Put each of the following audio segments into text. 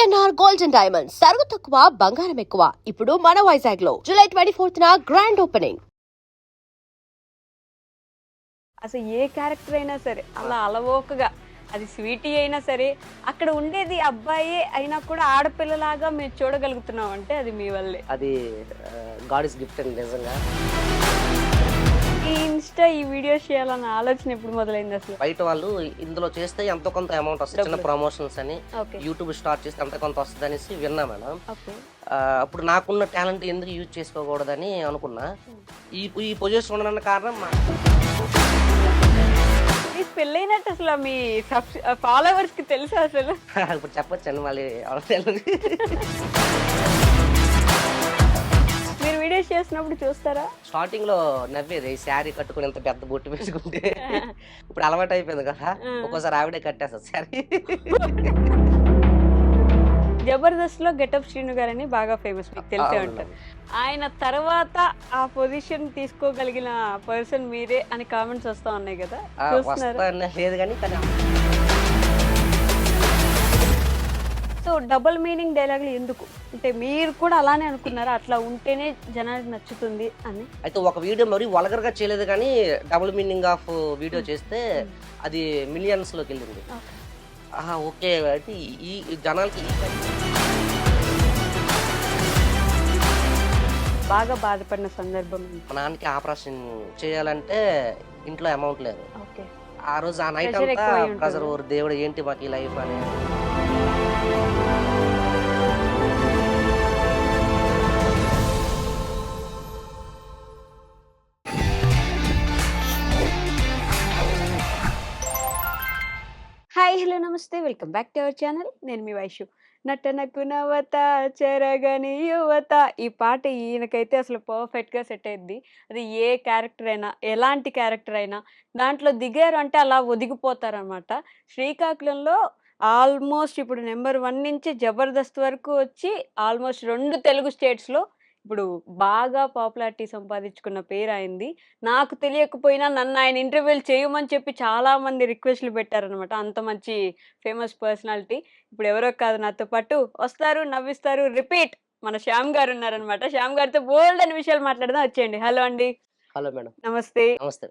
VNR gold and diamonds సరుకు తక్కువ బంగారం ఎక్కువ ఇప్పుడు మన వైజాగ్ లో జూలై 24th గ్రాండ్ ఓపెనింగ్. అసలు ఏ క్యారెక్టర్ అయినా సరే అలా అలవోకగా అది స్వీటీ అయినా సరే అక్కడ ఉండేది అబ్బాయి అయినా కూడా ఆడపిల్లలాగా మేము చూడగలుగుతున్నాం అంటే అది మీ వల్లే. అది గాడ్ ఇస్ గిఫ్ట్ అండి నిజంగా. ఈ ఇన్స్టా ఈ వీడియోస్ చేయాలన్న ఆలోచన ఎప్పుడు మొదలైంది అసలు? బయట వాళ్ళు ఇందులో చేస్తే ఎంతో కొంత అమౌంట్ వస్తుంది, చిన్న ప్రమోషన్స్ అని యూట్యూబ్ స్టార్ట్ చేస్తే ఎంతో కొంత వస్తుంది అనేసి విన్నా మేడం. అప్పుడు నాకున్న టాలెంట్ ఎందుకు యూజ్ చేసుకోకూడదని అనుకున్నా. ఈ పొజిషన్ ఉండడానికి కారణం పెళ్ళైనట్టు అసలు మీ ఫాలోవర్స్ కి తెలుసు అసలు? ఇప్పుడు చెప్పొచ్చండి మళ్ళీ మీరు వీడియోస్ చేసినప్పుడు చూస్తారా? స్టార్టింగ్ లో నవ్వేది శారీ కట్టుకుని ఎంత పెద్ద బొట్టు వేసుకుంటే. ఇప్పుడు అలవాటు అయిపోయింది కదా, ఒక్కోసారి ఆవిడే కట్టేస్తుంది శారీ. జబర్దస్త్ లో గెటప్ శ్రీను గారని బాగా ఫేమస్, మీకు తెలిసే ఉంటారు. ఆయన తర్వాత ఆ పొజిషన్ తీసుకోగలిగిన పర్సన్ మీరే అని కామెంట్స్ వస్తా ఉన్నాయి కదా, లేదు కానీ. సో డబుల్ మీనింగ్ డైలాగులు ఎందుకు అంటే మీరు కూడా అలానే అనుకున్నారా అట్లా ఉంటేనే జనానికి నచ్చుతుంది అని? అయితే ఒక వీడియో మరి వల్గర్ గా చేయలేదు కానీ డబుల్ మీనింగ్ ఆఫ్ వీడియో చేస్తే అది మిలియన్స్ లోకి వెళ్ళింది. ఓకే అయితే ఈ జనాలకి బాగా బాధపడిన సందర్భం? మా నాన్నకి ఆపరేషన్ చేయాలంటే ఇంట్లో అమౌంట్ లేదు. ఆ రోజు ఆ నైట్ అంతా ప్రెజర్, దేవుడు ఏంటి మాకు ఈ లైఫ్ అని. హాయ్, హలో, నమస్తే, welcome back to our channel. నేను మీ వైషు. నటనకు నవత చెరగని యువత, ఈ పాట ఈయనకైతే అసలు పర్ఫెక్ట్గా సెట్ అయ్యిద్ది. అది ఏ క్యారెక్టర్ అయినా, ఎలాంటి క్యారెక్టర్ అయినా దాంట్లో దిగారు అంటే అలా ఒదిగిపోతారనమాట. శ్రీకాకుళంలో ఆల్మోస్ట్ ఇప్పుడు నెంబర్ 1 నుంచి జబర్దస్త్ వరకు వచ్చి ఆల్మోస్ట్ 2 తెలుగు స్టేట్స్లో ఇప్పుడు బాగా పాపులారిటీ సంపాదించుకున్న పేరు అయింది. నాకు తెలియకపోయినా నన్ను ఆయన ఇంటర్వ్యూలు చేయమని చెప్పి చాలామంది రిక్వెస్ట్లు పెట్టారనమాట. అంత మంచి ఫేమస్ పర్సనాలిటీ. ఇప్పుడు ఎవరో కాదు, నాతో పాటు వస్తారు, నవ్విస్తారు, రిపీట్ మన శ్యామ్ గారు ఉన్నారనమాట. శ్యామ్ గారితో బోల్డ్ అని విషయాలు మాట్లాడదాం, వచ్చేయండి. హలో అండి. Hello madam. నమస్తే. నమస్తే.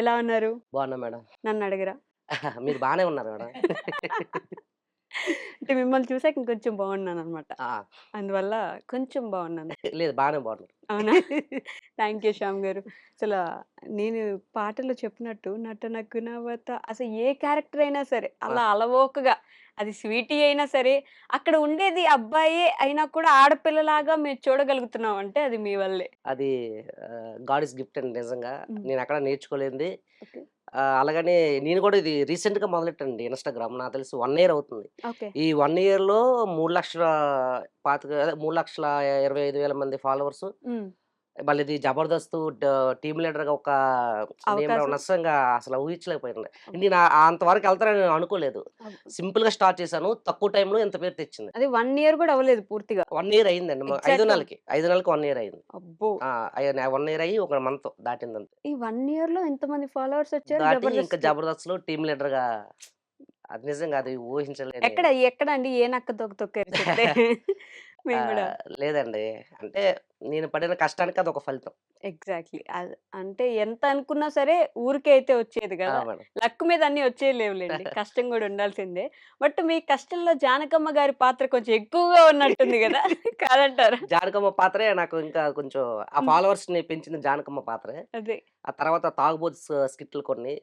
ఎలా ఉన్నారు? బాగున్నా మేడం. నన్ను అడగరా? మీరు బాగానే ఉన్నారు మేడం. అంటే మిమ్మల్ని చూసాక ఇంకొంచెం బాగున్నాను అనమాట, అందువల్ల కొంచెం బాగున్నాను. లేదు, బాగానే బాగున్నాను. అవునా? థ్యాంక్ యూ శ్యామ్ గారు. అసలు నేను పాటలో చెప్పినట్టు నటనకు నవత, అసలు ఏ క్యారెక్టర్ అయినా సరే అలా అలవోకగా అది స్వీటీ అయినా సరే అక్కడ ఉండేది అబ్బాయి అయినా కూడా ఆడపిల్లలాగా మేము చూడగలుగుతున్నాం అంటే అది మీ వల్లే. అది గాడ్ ఇస్ గిఫ్ట్ అండి నిజంగా. నేను అక్కడ నేర్చుకోలేంది. అలాగనే నేను కూడా ఇది రీసెంట్ గా మొదలెట్టండి ఇన్స్టాగ్రామ్. నాకు తెలిసి 1 year అవుతుంది. ఈ 1 year లో 3,25,000 మంది ఫాలోవర్స్. మళ్ళీ ఇది జబర్దస్త్ టీమ్ లీడర్ గా ఒక నష్టంగా అసలు ఊహించలేకపోయింది. నేను అంతవరకు వెళ్తానని నేను అనుకోలేదు. సింపుల్ గా స్టార్ట్ చేశాను, తక్కువ టైంలో ఎంత పేరు తెచ్చింది. అది 1 year కూడా అవ్వలేదు పూర్తిగా. 1 year అయిందండి. 5 నెలలకి 1 year అయింది. అబ్బో. 1 year అయ్యి 1 month దాటిందంతే. ఈ 1 year లో ఎంత మంది ఫాలోవర్స్ వచ్చారు? ఇంకా జబర్దస్త్ లో టీమ్ లీడర్ గా అది నిజంగా అది ఊహించలేదు. ఎక్కడ అండి? ఏ నక్క తొక్కారు చెప్తే? లేదండి, అంటే నేను పడిన కష్టానికి అది ఒక ఫలితం. ఎగ్జాక్ట్లీ. అంటే ఎంత అనుకున్నా సరే ఊరికే అయితే వచ్చేది కదా, లక్ మీద అన్ని వచ్చేయలేవులేండి. కష్టం కూడా ఉండాల్సిందే. బట్ మీ కష్టంలో జానకమ్మ గారి పాత్ర కొంచెం ఎక్కువగా ఉన్నట్టుంది కదా, కాదంటారా? జానకమ్మ పాత్రే నాకు ఇంకా కొంచెం ఆ ఫాలోవర్స్ ని పెంచింది జానకమ్మ పాత్రే. అదే. ఆ తర్వాత తాగుబోతు స్కిట్లు కొన్ని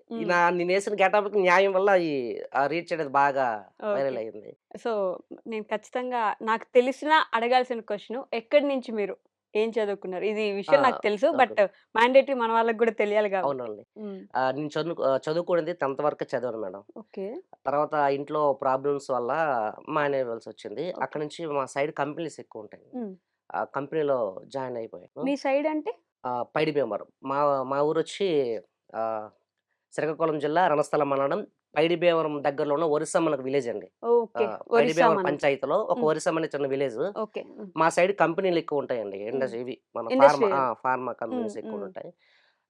నేను వేసిన గెటప్ న్యాయం వల్ల ఈ రీచ్ అనేది బాగా వైరల్ అయింది. సో నేను ఖచ్చితంగా నాకు తెలిసిన అడగాల్సిన క్వశ్చన్, ఎక్కడి నుంచి మీరు ఏం చదువుకున్నారు? ఇది విషయం నాకు తెలుసు, బట్ మ్యాండేటరీ మన వాళ్ళకి కూడా తెలియాలి కాబట్టి. అవునండి. నేను చదువుకునేది 10th వరకు చదివాను మేడం. తర్వాత ఇంట్లో ప్రాబ్లమ్స్ వల్ల మానేయవలసి వచ్చింది. అక్కడ నుంచి మా సైడ్ కంపెనీస్ ఎక్కువ ఉంటాయి. ఆ కంపెనీలో జాయిన్ అయిపోయాను. మీ సైడ్ అంటే? పైడి భీమవరం. మా మా ఊరు వచ్చి శ్రీకాకుళం జిల్లా రణస్థలం మండలం పైడి భీమవరం దగ్గరలో ఉన్న ఒరిస్సమ్మ విలేజ్ అండి. పైడి భీమవరం పంచాయతీలో ఒక ఒరిస్సమ్మ అనే చిన్న విలేజ్. మా సైడ్ కంపెనీలు ఎక్కువ ఉంటాయండి. ఇవి మన ఫార్మా కంపెనీస్ ఎక్కువ ఉంటాయి.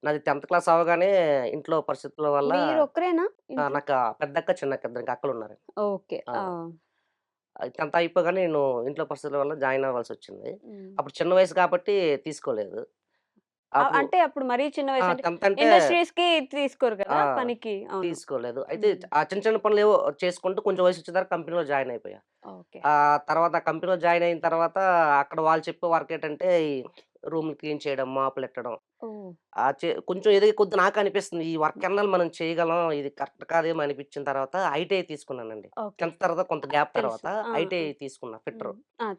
నాది 10th క్లాస్ అవగానే ఇంట్లో పరిస్థితుల వల్ల నాకు పెద్దక్క చిన్నక్క 2 అక్కలు ఉన్నారు. 10th అయిపోగానే నేను ఇంట్లో పరిస్థితుల వల్ల జాయిన్ అవ్వాల్సొచ్చింది. హ్మ్. అప్పుడు చిన్న వయసు కాబట్టి తీసుకోలేదు. అప్పుడు అంటే అప్పుడు మరీ చిన్న ఆ! వయసు అంటే 10th అంటే ఇండస్ట్రీస్‌కి తీసుకోరు ఆ! కదా! పనికి. అవును. తీసుకోలేదు. అయితే హ్మ్. ఆ చిన్న చిన్న పనులేవో చేసుకుంటూ కొంచెం వయసొచ్చిన తర్వాత కంపెనీలో జాయిన్ అయిపోయా. ఓకే. తర్వాత కంపెనీలో జాయిన్ అయిన తర్వాత అక్కడ వాళ్ళు చెప్పే వర్క్ ఏంటంటే ఈ రూమ్‌లు క్లీన్ చేయడం, మాపులెట్టడం. ఓహ్! కొంచెం ఎదిగే కొద్దీ నాకనిపిస్తుంది. ఈ వర్క్ ఎన్నాళ్ళు మనం చేయగలం. ఇది కరెక్ట్ కాదేమో అనిపించిన తర్వాత ఐటీఐ తీసుకున్నానండి. ఓకే. 10th తర్వాత కొంత గ్యాప్ తెలుసు. తర్వాత ఆ! ఆ! ఐటీఐ తీసుకున్నా ఫిట్టరు. హ్మ్.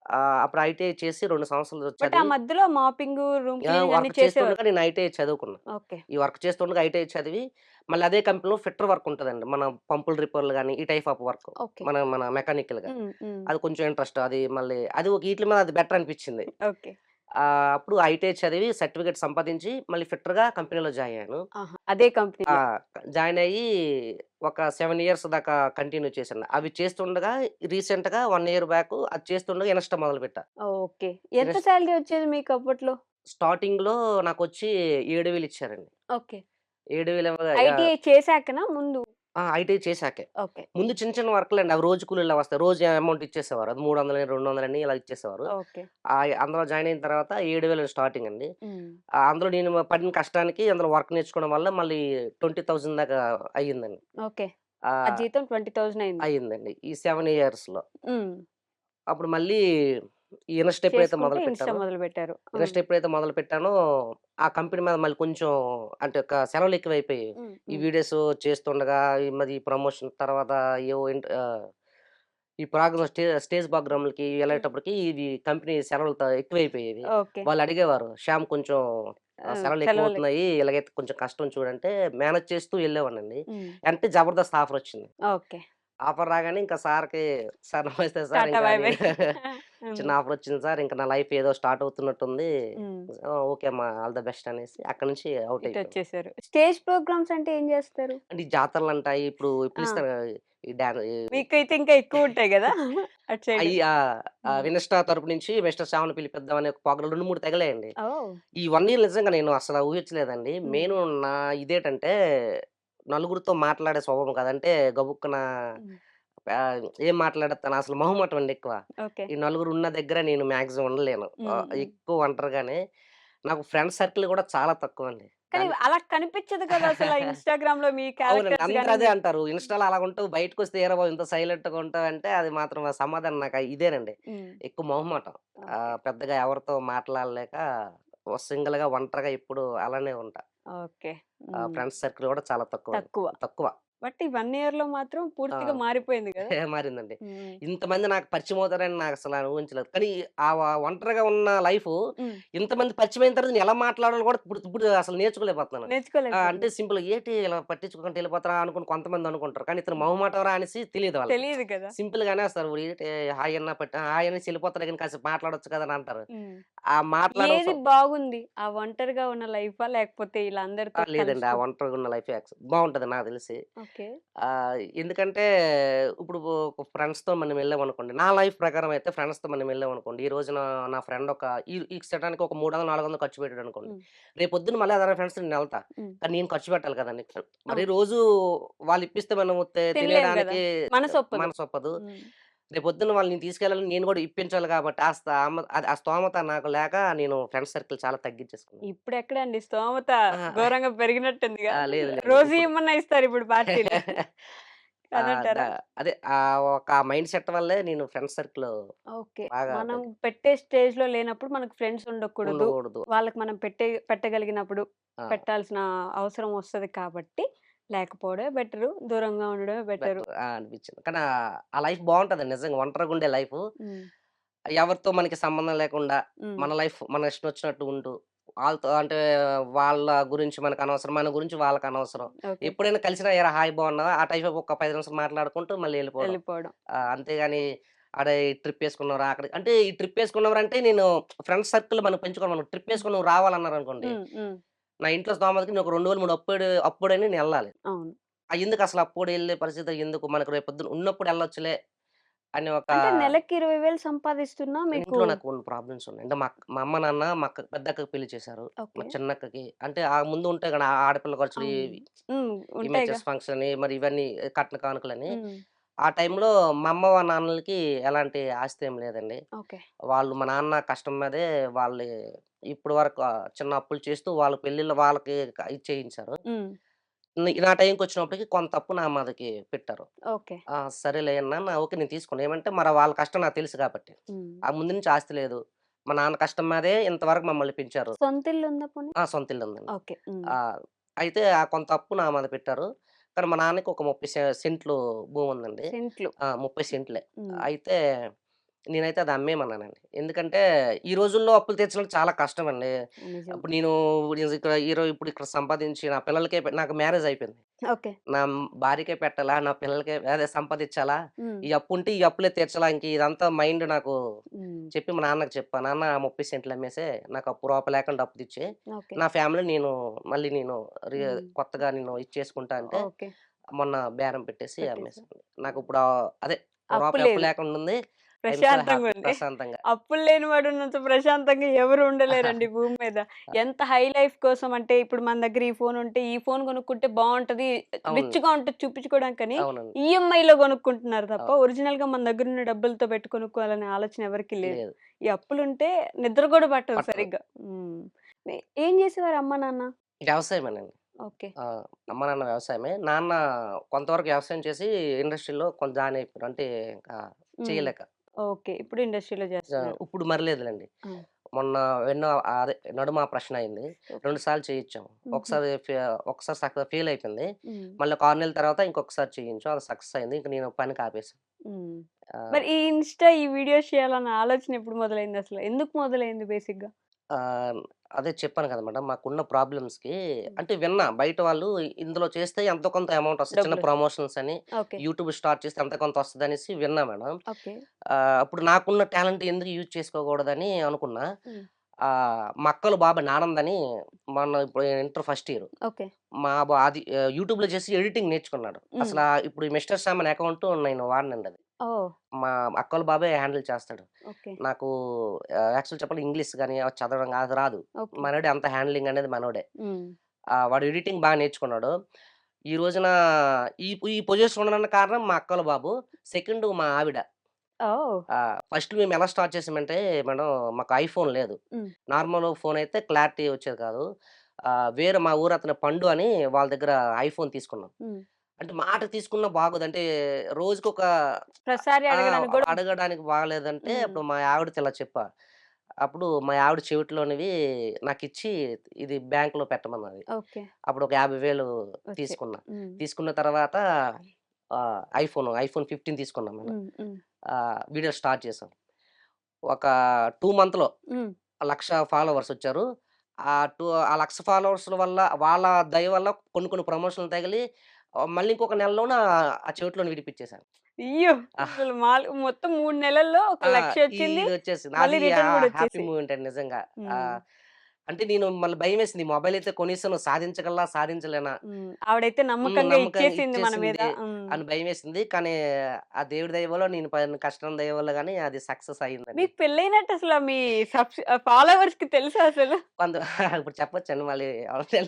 ఆ! అప్పుడు ఐటీఐ చేసి 2 సంవత్సరాలు బట్ ఆ చదివి మధ్యలో మాపింగు, రూమ్ క్లీనింగ్ అన్నీ వర్క్ చేసేవారు. చేస్తుండగా నేను ఐటీఐ చదువుకున్నా. ఓకే. ఈ వర్క్ చేస్తుండగా ఐటీఐ చదివి మళ్ళీ అదే కంపెనీలో ఫిట్టర్ వర్క్ ఉంటదండి. మన పంపులు రిపేర్లు గాని, ఈ టైప్ ఆఫ్ వర్క్. ఓకే. మన మన మెకానికల్‌గా. హ్మ్. హ్మ్. అది కొంచెం ఇంట్రెస్ట్. అది మళ్ళీ అది ఒక ఈట్లి మీద అది బెటర్ అనిపించింది. ఓకే. అప్పుడు ఐటీఐ చదివి సర్టిఫికేట్ సంపాదించి మళ్ళీ ఫిట్టర్‌గా కంపెనీలో జాయిన్ అయ్యాను. ఆహా! అదే ఆ! కంపెనీలో. జాయిన్ అయ్యి ఒక 7 ఇయర్స్ దాకా కంటిన్యూ చేశాను. అవి చేస్తుండగా రీసెంట్‌గా 1 ఇయర్ బ్యాక్ అది చేస్తుండగా ఇన్‌స్టా మొదలుపెట్టా. ఓకే. ఎంత ఇన్‌స్ సాలరీ వచ్చేది మీకు అప్పట్లో? స్టార్టింగ్‌లో నాకొచ్చి 7,000 ఇచ్చారండి. ఓకే. 7,000 ఇవ్వగా ఐటీఐ చేశాకనా ముందు? ఐటీఐ చేశాకే. ఓకే. ముందు చిన్న చిన్న వర్కులండి. అవి రోజు కూలీలా వస్తాయి. రోజు అమౌంట్ ఇచ్చేసేవారు. అది 300 200 ఇలా ఇచ్చేసేవారు. ఓకే. అందులో జాయిన్ అయిన తర్వాత 7,000 స్టార్టింగ్ అండి. హ్మ్. అందులో నేను పడిన కష్టానికి అందులో వర్క్ నేర్చుకోవడం వల్ల మళ్ళీ 20,000 దాకా అయ్యిందండి. ఓకే. ఆ ఆహ్, జీతం 20,000 అయింది. అయిందండి. ఈ 7 ఇయర్స్‌లో. హ్మ్. అప్పుడు మళ్ళీ ఈ ఇన్‌స్టా ఎప్పుడైతే చేసుకుంటే ఇన్‌స్టా మొదలుపెట్టానో, మొదలుపెట్టారు. హ్మ్. ఇన్‌స్టా ఎప్పుడైతే మొదలుపెట్టానో ఆ కంపెనీ మీద మళ్ళీ కొంచెం అంటే సెలవులు ఎక్కువైపోయాయి. హ్మ్. ఈ హ్మ్. వీడియోస్ చేస్తుండగా ఈ ప్రమోషన్ తర్వాత ఏవో ఈ ప్రోగ్రామ్ స్టేజ్ ప్రోగ్రామ్‌లకి ఎళ్ళేటప్పటికి ఇది కంపెనీ సెలవులు ఎక్కువైపోయేవి. ఓకే. వాళ్ళు అడిగేవారు, "శ్యామ్ కొంచెం సెలవులు సెలవులు. ఎక్కువవుతున్నాయి. ఇలాగైతే కొంచెం కష్టం చూడంటే" మేనేజ్ చేస్తూ ఎళ్ళేవాడినండి. హ్మ్. అంటే జబర్దస్త్ ఆఫరొచ్చింది. ఓకే. ఆఫర్ రాగానే ఇంకా సార్‌కి సార్ నమస్తే సార్ టాటా ఇంకా బై బై. నేను హ్మ్. చిన్న ఆఫరొచ్చింది సార్. ఇంక నా లైఫ్ ఏదో స్టార్ట్ అవుతున్నట్టుంది. హ్మ్. ఓకే అమ్మా ఆల్ ద బెస్ట్ అనేసి అక్కడి నుంచి ఔట్ అయిపోయాను. ఇటొచ్చేసారు. స్టేజ్ ప్రోగ్రామ్స్ అంటే ఏం జేస్తారు? అంటే ఈ జాతరలంటాయి ఇప్పుడు ఆ! పిలుస్తారు కదా! ఈ డాన్ మీకైతే ఇంకా ఎక్కువుంటాయి గదా! అటు సైడ్. అయి హ్మ్. వినస్టా తరపు నుంచి మిస్టర్ శ్యామ్‌ని పిలిపిద్దాం అనే ఒక ప్రోగ్రామ్ 2, 3 తగిలాయండి. ఓహ్! ఈ 1 ఇయర్ నిజంగా నేను అసల ఊహించలేదండి. హ్మ్. మెయిను నా ఇదేటంటే నలుగురితో మాట్లాడే స్వభావం కాదు. అంటే గబుక్కున హ్మ్. ఏం మాట్లాడేత్తాను అసలు మొహమాటం అండి ఎక్కువ. ఓకే. ఈ నలుగురు ఉన్న దగ్గర నేను మాక్సిమం ఉండలేను. హ్మ్. హ్మ్. ఎక్కువ ఒంటరిగానే. నాకు ఫ్రెండ్స్ సర్కిల్ కూడా చాలా తక్కువండి. కానీ దాన్ని అలా కనిపించదు కదా! అసల ఇన్‌స్టాగ్రామ్‌లో మీ అవునండి. క్యారెక్టర్స్ అందరూ గాని అదే మీ అంటారు. ఇన్‌స్టా‌లో అలాగుంటావు బయటకొస్తే ఏరా బాబు ఇంత సైలెంట్‌గా ఉంటావంటే అది మాత్రం ఆ సమాధానం నాకు ఇదేనండి. హ్మ్. ఎక్కువ మొహమాటం. ఓకే. పెద్దగా ఎవరితో మాట్లాడలేక సింగిల్‌గా ఒంటరిగా ఎప్పుడు అలానే ఉంటా. ఓకే. హ్మ్. ఫ్రెండ్స్ సర్కిల్ కూడా చాలా తక్కువండి. తక్కువ. తక్కువ. బట్ ఈ 1 ఇయర్‌లో మాత్రం ఆ! పూర్తిగా మారిపోయింది గదా! మారిందండి. హ్మ్. ఇంతమంది నాకు పరిచయం అవుతారని నాకసల ఊహించలేదు. కానీ ఒంటరిగా ఉన్న లైఫు హ్మ్. ఇంతమంది పరిచయమైన తర్వాత నేను ఎలా మాట్లాడాలో కూడా ఇప్పుడు ఇప్పుడు అసలు నేర్చుకోలేకపోతున్నాను. అంటే నేర్చుకోలేకపోతున్నారు. సింపుల్‌గా ఏటి ఇలా పట్టించుకోకుండా ఎళ్ళిపోతారా అనుకుని కొంతమంది అనుకుంటారు. కానీ ఇతను మొహమాటంరా అనేసి తెలీదు వాళ్ళకి. తెలీదు కదా! సింపుల్‌గానే వస్తారు. ఏటి హాయ్ అన్న హాయ్ అనేసి ఎళ్ళిపోతారు గానీ కాసేపు మాట్లాడొచ్చు కదా! అని అంటారు. హ్మ్. ఆ మాట్లాడే ఏది బాగుంది? ఆ ఒంటరిగా ఉన్న లైఫా? లేకపోతే ఇలా అందరితో లేదండి. ఆ కలుస్తూ ఒంటరిగా ఉన్న లైఫే బావుంటది నాకు తెలిసి. ఓకే. ఎందుకంటే ఇప్పుడు ఫ్రెండ్స్‌తో మనం వెళ్ళామనుకోండి. నా లైఫ్ ప్రకారం అయితే ఫ్రెండ్స్‌తో మనం వెళ్ళామనుకోండి. ఈ రోజున నా ఫ్రెండ్ ఈ సెటానికి ఒక 300, 400 ఖర్చు పెట్టాడనుకోండి. హ్మ్. రేపొద్దున మళ్ళీ అదే ఫ్రెండ్స్‌తో నేనెళ్తా. హ్మ్. కానీ నేను ఖర్చు పెట్టాలి కదండీ! మరి అవును. రోజు వాళ్ళు ఇప్పిస్తే మనం తినలేము గదా! తినేయడానికి మనసొప్పదు. మనసొప్పదు. హ్మ్. రేపొద్దున వాళ్ళని తీసుకెళ్ళాలని నేను కూడా ఇప్పించాలి కాబట్టి ఆ స్తోమత నాకు లేక నేను ఫ్రెండ్స్ సర్కిల్ చాలా తగ్గించేసుకున్నాను. ఇప్పుడెక్కడండి స్తోమత ఆ! ఘోరంగా పెరిగినట్టుందిగా. లేదు లేదు. రోజు ఇప్పుడు ఇమ్మన్నా ఇస్తారిప్పుడు పార్టీలు. ఆ! ద కాదంటారా? అదే ఒక మైండ్ సెట్ వల్లే నేను ఫ్రెండ్స్ సర్కిల్ ఓకే. బాగా మనం పెట్టే స్టేజ్‌లో లేనప్పుడు మనకు ఫ్రెండ్స్ ఉండకూడదు. ఉండకూడదు. వాళ్ళకి మనం పెట్టగలిగినప్పుడు ఆ! పెట్టాల్సిన అవసరం వస్తది కాబట్టి, లేకపోవడమే బెటరు. దూరంగా ఉండడమే బెటరు. బెటర్ అనిపించింది. కానీ ఆ లైఫ్ బావుంటదండి నిజంగా ఒంటరిగుండే లైఫు. హ్మ్. ఎవరితో మనకి సంబంధం లేకుండా హ్మ్. మన లైఫ్ మన ఇష్టం వచ్చినట్టు ఉంటూ, ఆళ్ళతో అంటే వాళ్ళ గురించి మనకనవసరం, మన గురించి వాళ్ళకనవసరం. ఓకే. ఎప్పుడైనా కలిసినా "ఏరా హాయ్ బాగున్నావా?" ఆ టైప్ ఒక 10 నిమిషాలు మాట్లాడుకుంటూ మళ్ళీ ఎళ్ళిపోవడం. వెళ్ళిపోవడం. అంతేగాని అరే! ఈ ట్రిప్ ఏసుకున్నావురా అక్కడికి అంటే ఈ ట్రిప్ ఏసుకున్నావురా అంటే నేను ఫ్రెండ్స్ సర్కిల్ మనం పెంచుకోవాలి. మనం ట్రిప్ హ్మ్. ఏసుకొని నువ్వు రావాలన్నారనుకోండి, హ్మ్. హ్మ్. నా ఇంట్లో స్తోమతకి నేను ఒక 2 వేలు, 3 అప్పుడని నేనెళ్ళాలి. అవును. ఎందుకసలు అప్పుడెళ్ళే పరిస్థితి ఎందుకు? మనకు రేపొద్దున ఉన్నప్పుడు ఎళ్ళొచ్చులే అని ఒక అంటే నెలకి 20,000 సంపాదిస్తున్నా మీకు ఇంట్లో నాకు కొన్ని ప్రాబ్లమ్స్ ఉన్నాయి. అంటే మా అమ్మ, నాన్న మా పెద్దక్కకి పెళ్లి చేశారు. మా ఓకే. చిన్నక్కకి అంటే ఆ ముందు ఉంటాయి కదా! ఆడపిల్ల ఖర్చులు అవును. ఇవి హ్మ్. ఉంటాయిగా. ఇమేజెస్ ఫంక్షన్ అని మరి ఇవన్నీ కట్న కానుకలని. హ్మ్. ఆ టైంలో మా అమ్మ, మా నాన్నలకి ఎలాంటి ఆస్తి ఏం లేదండి. ఓకే. వాళ్ళు మా నాన్న కష్టం మీదే వాళ్ళు ఇప్పటి వరకు చిన్న అప్పులు చేస్తూ వాళ్ళ పెళ్ళిళ్ళు వాళ్ళకి ఇది చేయించారు. హ్మ్. నా టైంకొచ్చినప్పటికి కొంత అప్పు నా మీదకి పెట్టారు. ఓకే. సరేలే నాన్న ఓకే నేను తీసుకోను. ఏమంటే మరి వాళ్ళ కష్టం నాకు తెలుసు కాబట్టి. హ్మ్. ఆ ముందు నుంచి ఆస్తి లేదు. మా నాన్న కష్టం మీదే ఇంతవరకు మమ్మల్ని పెంచారు. సొంతిల్లుందా పోనీ? సొంత ఇల్లుందండి. ఓకే. హ్మ్. ఆహ్, అయితే ఆ కొంత అప్పు నా మీద పెట్టారు. కానీ మా నాన్నకి ఒక 30 సెంట్లు భూముందండి. సెంట్లు. 30 సెంట్లే. హ్మ్. అయితే నేనైతే అది అమ్మేయమన్నానండి. ఎందుకంటే ఈ రోజుల్లో అప్పులు తీర్చడం చాలా కష్టమండి. నిజం. ఇప్పుడు నేను ఇక్కడ ఇప్పుడు ఇక్కడ సంపాదించి నా పిల్లలకే నాకు మ్యారేజ్ అయిపోయింది. ఓకే. నా భార్యకే పెట్టాలా? నా పిల్లలకే అదే సంపాదించాలా? హ్మ్. ఈ అప్పుంటే ఈ అప్పులే తీర్చాలా? ఇంక ఇదంతా మైండ్ నాకు హ్మ్. చెప్పి మా నాన్నకి చెప్పా. నాన్న 30 సెంట్లు అమ్మేసేయి. నాకు అప్పు రూపాయి లేకుండా అప్పు తెచ్చేయి. ఓకే. నా ఫ్యామిలీ మళ్ళీ నేను హ్మ్. కొత్తగా ఇది చేసుకుంటా అంటే, ఓకే. మొన్న బేరం పెట్టేసి పెట్టేసారు. అమ్మేసాను. హ్మ్. నాకిప్పుడు అదే అప్పు రూపాయి అప్పు లేదు. లేకుండా ఉంది. ఐ యామ్ సో హ్యాపీ ప్రశాంతంగుంది. ప్రశాంతంగా. అప్పులు లేనివాడున్నంత ప్రశాంతంగా ఎవరు ఉండలేరండి భూమి మీద. ఎంత హై లైఫ్ కోసం అంటే ఇప్పుడు మన దగ్గర ఈ ఫోన్ ఉంటే, ఈ ఫోన్ కొనుక్కుంటే బావుంటది. అవును. రిచ్‌గా ఉంటది చూపించుకోవడానికని అవునండి. ఈఎంఐలో కొనుక్కుంటున్నారు తప్ప, అవు ఒరిజినల్‌గా మన దగ్గరున్న డబ్బులతో పెట్టి కొనుక్కోవాలనే ఆలోచన ఎవరికీ లేదు. లేదు. ఈ అప్పులుంటే నిద్ర గూడా పట్టదు పట్టదు. సరిగ్గా. హ్మ్. ఏం జేసేవారు అమ్మ, నాన్న? వ్యవసాయమేనండి. ఓకే. ఆ! అమ్మ, నాన్న వ్యవసాయమే. నాన్న కొంతవరకు వ్యవసాయం చేసి ఇండస్ట్రీలో కొంత జాయిన్ అయిపోయారు. అంటే ఇంకా హ్మ్. చేయలేక. ఓకే. ఇప్పుడు ఇండస్ట్రీలో జేస్తున్నారు. ఇప్పుడు మరలేదులెండి. ఆ! మొన్న అదే నడుము ఆపరేషన్ అయింది. ఓకే. 2 సార్లు చేయించాం. హుహు. ఒకసారి ఫెయిల్ అయిపోయింది. హ్మ్. మళ్ళీ ఒక 6 నెలల తర్వాత ఇంకొకసారి చేయించాం. అది సక్సెస్ అయింది. ఇంక నేను పనికి ఆపేసాను. హ్మ్. ఆహ్, మరి ఈ ఇన్‌స్టా, ఈ వీడియోస్ చేయాలన్న ఆలోచన ఎప్పుడు మొదలైందసల? ఎందుకు మొదలైంది బేసిక్‌గా? ఆహ్, అదే చెప్పాను కదా మేడం. మాకున్న ప్రాబ్లమ్స్‌కి హ్మ్. అంటే విన్నా బయట వాళ్ళు ఇందులో చేస్తే ఎంతో కొంత అమౌంట్ వస్తది. చిన్న డబ్బులొస్తాయి. ప్రమోషన్స్ అని ఓకే. యూట్యూబ్ స్టార్ట్ చేస్తే ఎంతో కొంత వస్తదనేసి విన్నా మేడం. ఓకే. అప్పుడు నాకున్న టాలెంట్ ఎందుకు యూజ్ చేసుకోకూడదని అనుకున్నా. హ్మ్. మా అక్కల బాబాయ్ నానందని మొన్న ఇప్పుడు ఇంటర్ ఫస్ట్ ఇయర్. ఓకే. అది యూట్యూబ్‌లో చేసి ఎడిటింగ్ నేర్చుకున్నాడు. హ్మ్. ఇప్పుడు ఈ మిస్టర్ సామ్ అనే అకౌంట్ నేను వాడనండి అది. ఓహ్! మా అక్కోళ్ళ బాబాయ్ హ్యాండిల్ చేస్తాడు. ఓకే. నాకు యాక్చువల్ చెప్పాలంటే ఇంగ్లీష్ గాని, చదవడం అది రాదు. ఓకే. మనోడే అంత హ్యాండ్లింగ్ అనేది మనోడే. హ్మ్. వాడు ఎడిటింగ్ బాగా నేర్చుకున్నాడు. ఈ రోజున ఈ పొజిషన్‌లో ఉండడానికి కారణం మా అక్కోళ్ళ బాబు. సెకండు మా ఆవిడ. ఓహ్! ఫస్ట్ మేము ఎలా స్టార్ట్ చేసామంటే మేడం మాకు ఐఫోన్ లేదు. హ్మ్. నార్మల్ ఫోన్ అయితే క్లారిటీ వచ్చేది కాదు. వేరే మా ఊరతను పండు అని వాళ్ళ దగ్గర ఐఫోన్ తీసుకున్నాం. హ్మ్. అంటే మాట తీసుకున్నా బాగోదు. అంటే రోజుకొక ప్రతిసారి ఆ! అడగడానికి గూడా అడగడానికి బాలేదంటే హ్మ్. అప్పుడు మా ఆవిడతో ఇలా చెప్పా. అప్పుడు మా ఆవిడ చెవిటిలోనివి నాకిచ్చి ఇది బ్యాంక్‌లో పెట్టమన్నది. ఓకే. అప్పుడు ఒక 50,000 వచ్చాయి. తీసుకున్నా. హ్మ్. తీసుకున్న తర్వాత ఐఫోన్ 15 తీసుకున్నాం మేడం. హ్మ్. హ్మ్. వీడియో స్టార్ట్ చేసాం. ఒక 2 మంత్‌లో హ్మ్. 1,00,000 ఫాలోవర్స్ వచ్చారు. ఆ 1,00,000 ఫాలోవర్స్‌ల వల్ల వాళ్ళ దయ వల్ల కొన్ని కొన్ని ప్రమోషన్‌లు తగిలి మళ్ళీ ఇంకొక నెలలోన ఆ చెవిటిలోని విడిపిచ్చేసాను. అయ్యో! ఆహ్, అసలు మొత్తం 3 నెలల్లో ఒక ఆ! 1,00,000 వచ్చింది. ఇదొచ్చేసింది. మళ్ళీ అది రిటర్న్ గూడా హ్యాపీ వచ్చేసాయి. మూమెంట్ అండి నిజంగా. హ్మ్. ఆహ్, అంటే నేను మళ్ళీ భయమేసింది. మొబైల్ అయితే కొనేసాను సాధించగలనా? సాధించలేనా? హ్మ్. ఆవిడైతే నమ్మకంగా నమ్మకంగా ఇచ్చేసింది మన మీద. ఇచ్చేసింది హ్మ్. అని భయమేసింది. కానీ ఆ దేవుడి దయ వల్ల నేను పడిన కష్టం దయ వల్ల గాని అది సక్సెస్ అయిందండి. మీకు పెళ్లయినట్టు అసల మీ ఫాలోవర్స్‌కి తెలుసా అసలు? కొంత ఇప్పుడు చెప్పొచ్చండి మళ్ళీ అవతల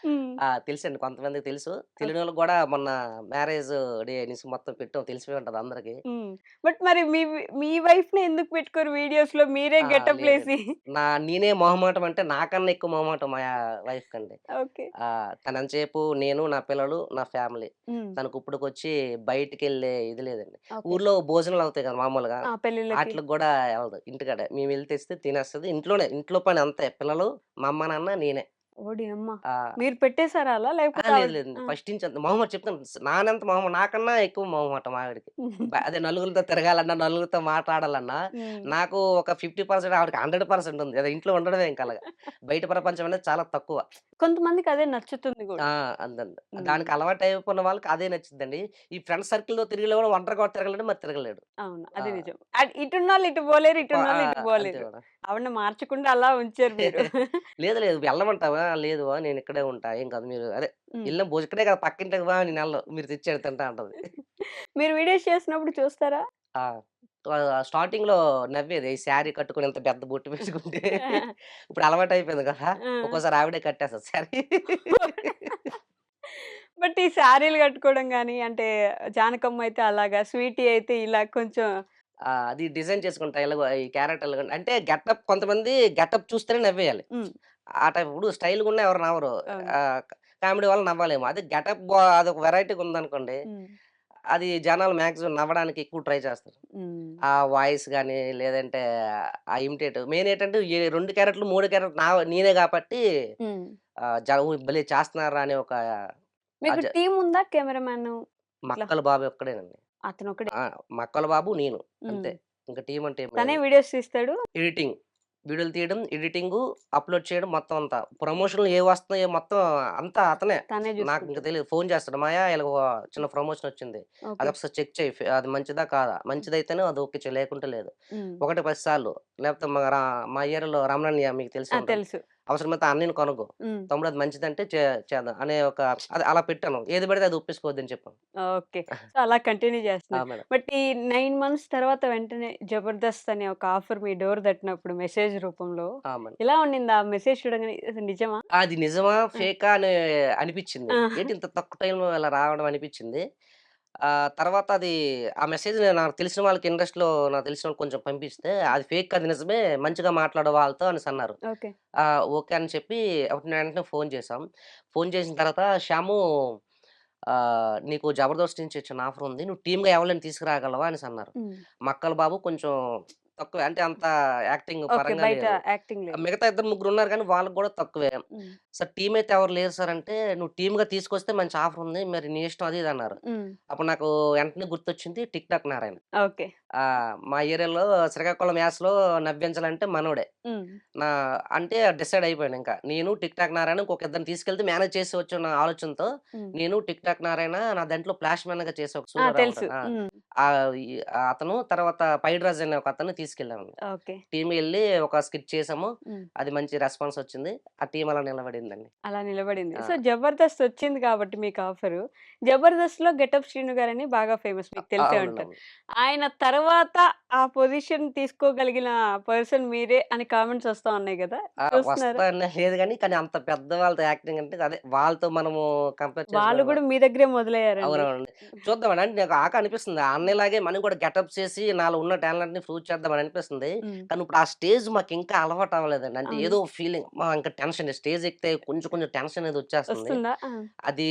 హ్మ్. తెలుసండి కొంతమందికి తెలుసు. ఓకే. తెలియనోళ్ళకి గూడా మొన్న మ్యారేజ్ డే అనేసి మొత్తం పెట్టాం. తెలిసిపోయి ఉంటది అందరికి. హ్మ్. బట్ మరి మీ వైఫ్‌ని ఎందుకు పెట్టుకోరు వీడియోస్‌లో మీరే లేదండి. గెటప్‌లేసి? నేనే మొహమాటం అంటే నాకన్నా ఎక్కువ మొహమాటం మా వైఫ్ కండి. ఓకే. తనంతసేపు నేను, నా పిల్లలు, నా ఫ్యామిలీ. హ్మ్. తనకిప్పుడుకొచ్చి బయటికెళ్ళే ఇది లేదండి. ఓకే. ఊర్లో భోజనాలవుతాయి కదా మామూలుగా. ఆ! పెళ్ళిళ్ళకి. ఆటిలకి గూడా ఎళ్ళదు. ఇంటికాడే. మేమెళ్లి తెస్తే తినేస్తది. ఇంట్లో పని అంతే. పిల్లలు, మా అమ్మ, నాన్న, నేనే. ఓడియమ్మ! ఆహ్, మీరు పెట్టేసారా అలా? లేకపోతే లేదు ఆవిడ లేదండి. ఆ! ఫస్ట్ నుంచి అంతే. మొహమాట చెప్తాను. నానంత నాకన్నా ఎక్కువ మొహమాటం ఆవిడకి. అదే నలుగురితో తిరగాలన్నా, నలుగురితో మాట్లాడాలన్నా, హ్మ్. నాకు ఒక 50% ఆవిడకి 100% ఉంది. అదే ఇంట్లో ఉండడమే ఇంక అలాగా. బయట ప్రపంచం అనేది చాలా తక్కువ. కొంతమందికి అదే నచ్చుతుంది ఆ! గూడా. అంతండి. హ్మ్. దానికి అలవాటయిపోయిన వాళ్ళకి అదే నచ్చిద్దండి. ఈ ఫ్రెండ్స్ సర్కిల్‌లో తిరిగేవాడు ఒంటరిగా కూడా తిరగలేడు, మరి తిరగలేడు. అవును. ఆ! అది నిజం. ఇటున్నోళ్ళు ఇటు పోలేరు, ఆ! ఇటున్నోళ్ళు ఇటు అంతే పోలేరు. మేడం. ఆవిడని మార్చకుండా అలా ఉంచారు మీరు. లేదు వెళ్ళమంటావా? లేదు నేనిక్కడే ఉంటా. ఏం కాదు మీరు అదే హ్మ్. ఇక్కడే కదా పక్కింటికి నేనెళ్ళను. మీరు తెచ్చేయండి తింటా అంటది. మీరు వీడియోస్ చేసినప్పుడు చూస్తారా? ఆ! స్టార్టింగ్‌లో నవ్వేది. ఈ శారీ కట్టుకొని ఇంత పెద్ద బొట్టు పెట్టుకుంటే ఇప్పుడు అలవాటయిపోయింది కదా! ఆ! ఒక్కోసారి ఆవిడే కట్టేస్తది శారీ. బట్ ఈ శారీలు కట్టుకోవడం గాని, అంటే జానకమ్మ అయితే అలాగా, స్వీటీ అయితే ఇలా కొంచెం అది డిజైన్ చేసుకుంటా ఇలాగ ఈ క్యారెక్టర్‌లు అంటే గెటప్ కొంతమంది గెటప్ చూస్తేనే నవ్వేయాలి. హ్మ్. ఆ టైప్ ఇప్పుడు స్టైల్‌గున్నా ఎవరు నవ్వరు. అవును. కామెడీ వల్ల నవ్వాలేమో. అదే గెటప్ అదొక వెరైటీగా ఉందనుకోండి, హ్మ్. అది జనాలు మాక్సిమం నవ్వడానికి ఎక్కువ ట్రై చేస్తారు. హ్మ్. ఆ వాయిస్ గాని, లేదంటే ఆ ఇమిటేట్ మెయిన్ ఏంటంటే 2 క్యారెక్టర్లు, 3 క్యారెక్టర్లు నేనే కాబట్టి హ్మ్. భలే చేస్తున్నారా అనే ఒక మీకు అజ టీమ్ ఉందా? కెమెరామాను ఇట్లా మక్కల బాబు ఒక్కడేనండి. అతనొక్కడే. ఆ! మక్కల బాబు, నేను హ్మ్. అంతే. ఇంక టీమ్ అంటే ఏం తనే లేదు. వీడియోస్ తీస్తాడు. ఎడిటింగ్. వీడియోలు తీయడం, ఎడిటింగు, అప్‌లోడ్ చేయడం మొత్తం అంతా. ప్రమోషన్‌లు ఏవొస్తున్నాయో మొత్తం అంతా అతనే. తనే నాకింక చూసుకుంటాడు. తెలీదు. ఫోను చేస్తాడు. "మాయా ఇలాగ చిన్న ప్రమోషనొచ్చింది. ఓకే. అదొకసారి చెక్ చెయ్యి. అది మంచిదా? కాదా? మంచిదైతేనే అది ఓకే చెయి. లేకుంటే లేదు. హ్మ్. ఒకటికి 10 సార్లు లేకపోతే మా ఏరియాలో రమణన్నయ్య మీకు తెలిసే ఆ! ఉంటది. తెలుసు. అవసరమైతే అన్నయ్యని కనుక్కో. హ్మ్. తమ్ముడు అది మంచిదంటే చేద్దాం" అనే ఒక అది అలా పెట్టాను. ఏది పడితే అది ఒప్పేసుకోవద్దని చెప్పాను. ఓకే. సో, అలా కంటిన్యూ ఆ! చేస్తున్నారు. మేడం. బట్ ఈ 9 మంత్స్ తర్వాత వెంటనే 'జబర్దస్త్' అనే ఒక ఆఫర్ మీ డోర్ తట్టినప్పుడు మెసేజ్ రూపంలో ఆ! మేడం. ఎలా ఉండింది? ఆ మెసేజ్ చూడంగానే అది నిజమా? అది నిజమా? ఆ! ఫేకా? అని అనిపిచ్చింది. ఆ! ఏంటి ఇంత తక్కువ టైంలో ఇలా రావడం అనిపిచ్చింది. తర్వాత అది ఆ మెసేజ్ నాకు తెలిసిన వాళ్ళకి ఇండస్ట్రీలో నాకు తెలిసిన వాళ్ళకి కొంచెం పంపిస్తే, అది ఫేక్ కాదు నిజమే. మంచిగా మాట్లాడు వాళ్ళతో అనేసన్నారు. ఓకే. ఓకే అని చెప్పి అప్పుడు వెంటనే ఫోను చేశాం. ఫోను చేసిన తర్వాత "శ్యాము నీకు 'జబర్దస్త్' నుంచి వచ్చిన ఆఫర్ ఉంది. నువ్వు టీమ్‌గా ఎవరినైనా తీసుకురాగలవా?" అనేసన్నారు. హ్మ్. మక్కల బాబు కొంచెం తక్కువే. అంటే అంత యాక్టింగ్ ఓకే. పరంగా బయట లేదు. యాక్టింగ్ లేదు. మిగతా ఇద్దరు ముగ్గురున్నారు గానీ వాళ్ళకి గూడా తక్కువే. హ్మ్. సార్ టీమ్ అయితే ఎవరు లేరు సార్ అంటే, "నువ్వు టీమ్‌గా తీసుకొస్తే మంచి ఆఫర్ ఉంది. మరి నీ ఇష్టం" అది ఇది అన్నారు. హ్మ్. అప్పుడు నాకు వెంటనే గుర్తొచ్చింది టిక్ టాక్ నారాయణ. ఓకే. మా ఏరియాలో శ్రీకాకుళం యాసలో నవ్వించాలంటే మనోడే. హ్మ్. నా అంటే డిసైడ్ అయిపోయానింక. నేను టిక్ టాక్ నారాయణ ఇంకొక ఇద్దరిని తీసుకెళ్తే మేనేజ్ చేసేయొచ్చు అన్న ఆలోచనతో, హ్మ్. నేను టిక్ టాక్ నారాయణ నా దాంట్లో ఫ్లాష్ మ్యాన్‌గా చేసే ఒక ఆ! సూర్యారావు తెలుసు. ఉంటాడు. హ్మ్. ఈ అతను తర్వాత పైడిరాజు అనే ఒక అతన్ని తీసుకెళ్ళామండి. ఓకే. టీమ్ ఎళ్లి ఒక స్కిట్ చేసాము. హ్మ్. అది మంచి రెస్పాన్స్ వచ్చింది. ఆ టీమ్ అలా నిలబడిందండి. అలా నిలబడింది. ఆ! సో, 'జబర్దస్త్' వచ్చింది కాబట్టి మీకు ఆఫరు. 'జబర్దస్త్‌లో' గెటప్ శ్రీను గారని బాగా ఫేమస్ మీకు తెలిసే ఉంటది. అవునండి. ఆయన తర్వాత ఆ పొజిషన్ తీసుకోగలిగిన పర్సన్ మీరే అని కామెంట్స్ వస్తా ఉన్నాయి గదా! చూస్తున్నారా? వస్తాయని లేదు గానీ, కానీ అంత పెద్ద వాళ్ళతో యాక్టింగ్ అంటే అదే వాళ్ళతో మనము కంపేర్ వాళ్ళు చేసుకోవడం గూడా మీ దగ్గరే మొదలయ్యారండి. అవునవునండి. చూద్దామండి. అంటే నాకు అనిపిస్తుంది. ఆ అన్నయ్యలాగే మనం కూడా గెటప్స్ ఏసి నాలో ఉన్న టాలెంట్‌ని ప్రూవ్ చేద్దామని అనిపిస్తుంది. హ్మ్. కానీ ఇప్పుడు ఆ స్టేజ్ మాకింకా అలవాటు అవ్వలేదండి. అంటే అవును. ఏదో ఫీలింగ్ ఇంకా టెన్షన్ స్టేజ్ ఎక్కితే కొంచెం కొంచెం టెన్షన్ అనేది వచ్చేస్తుంది. వస్తుందా? ఆ! అది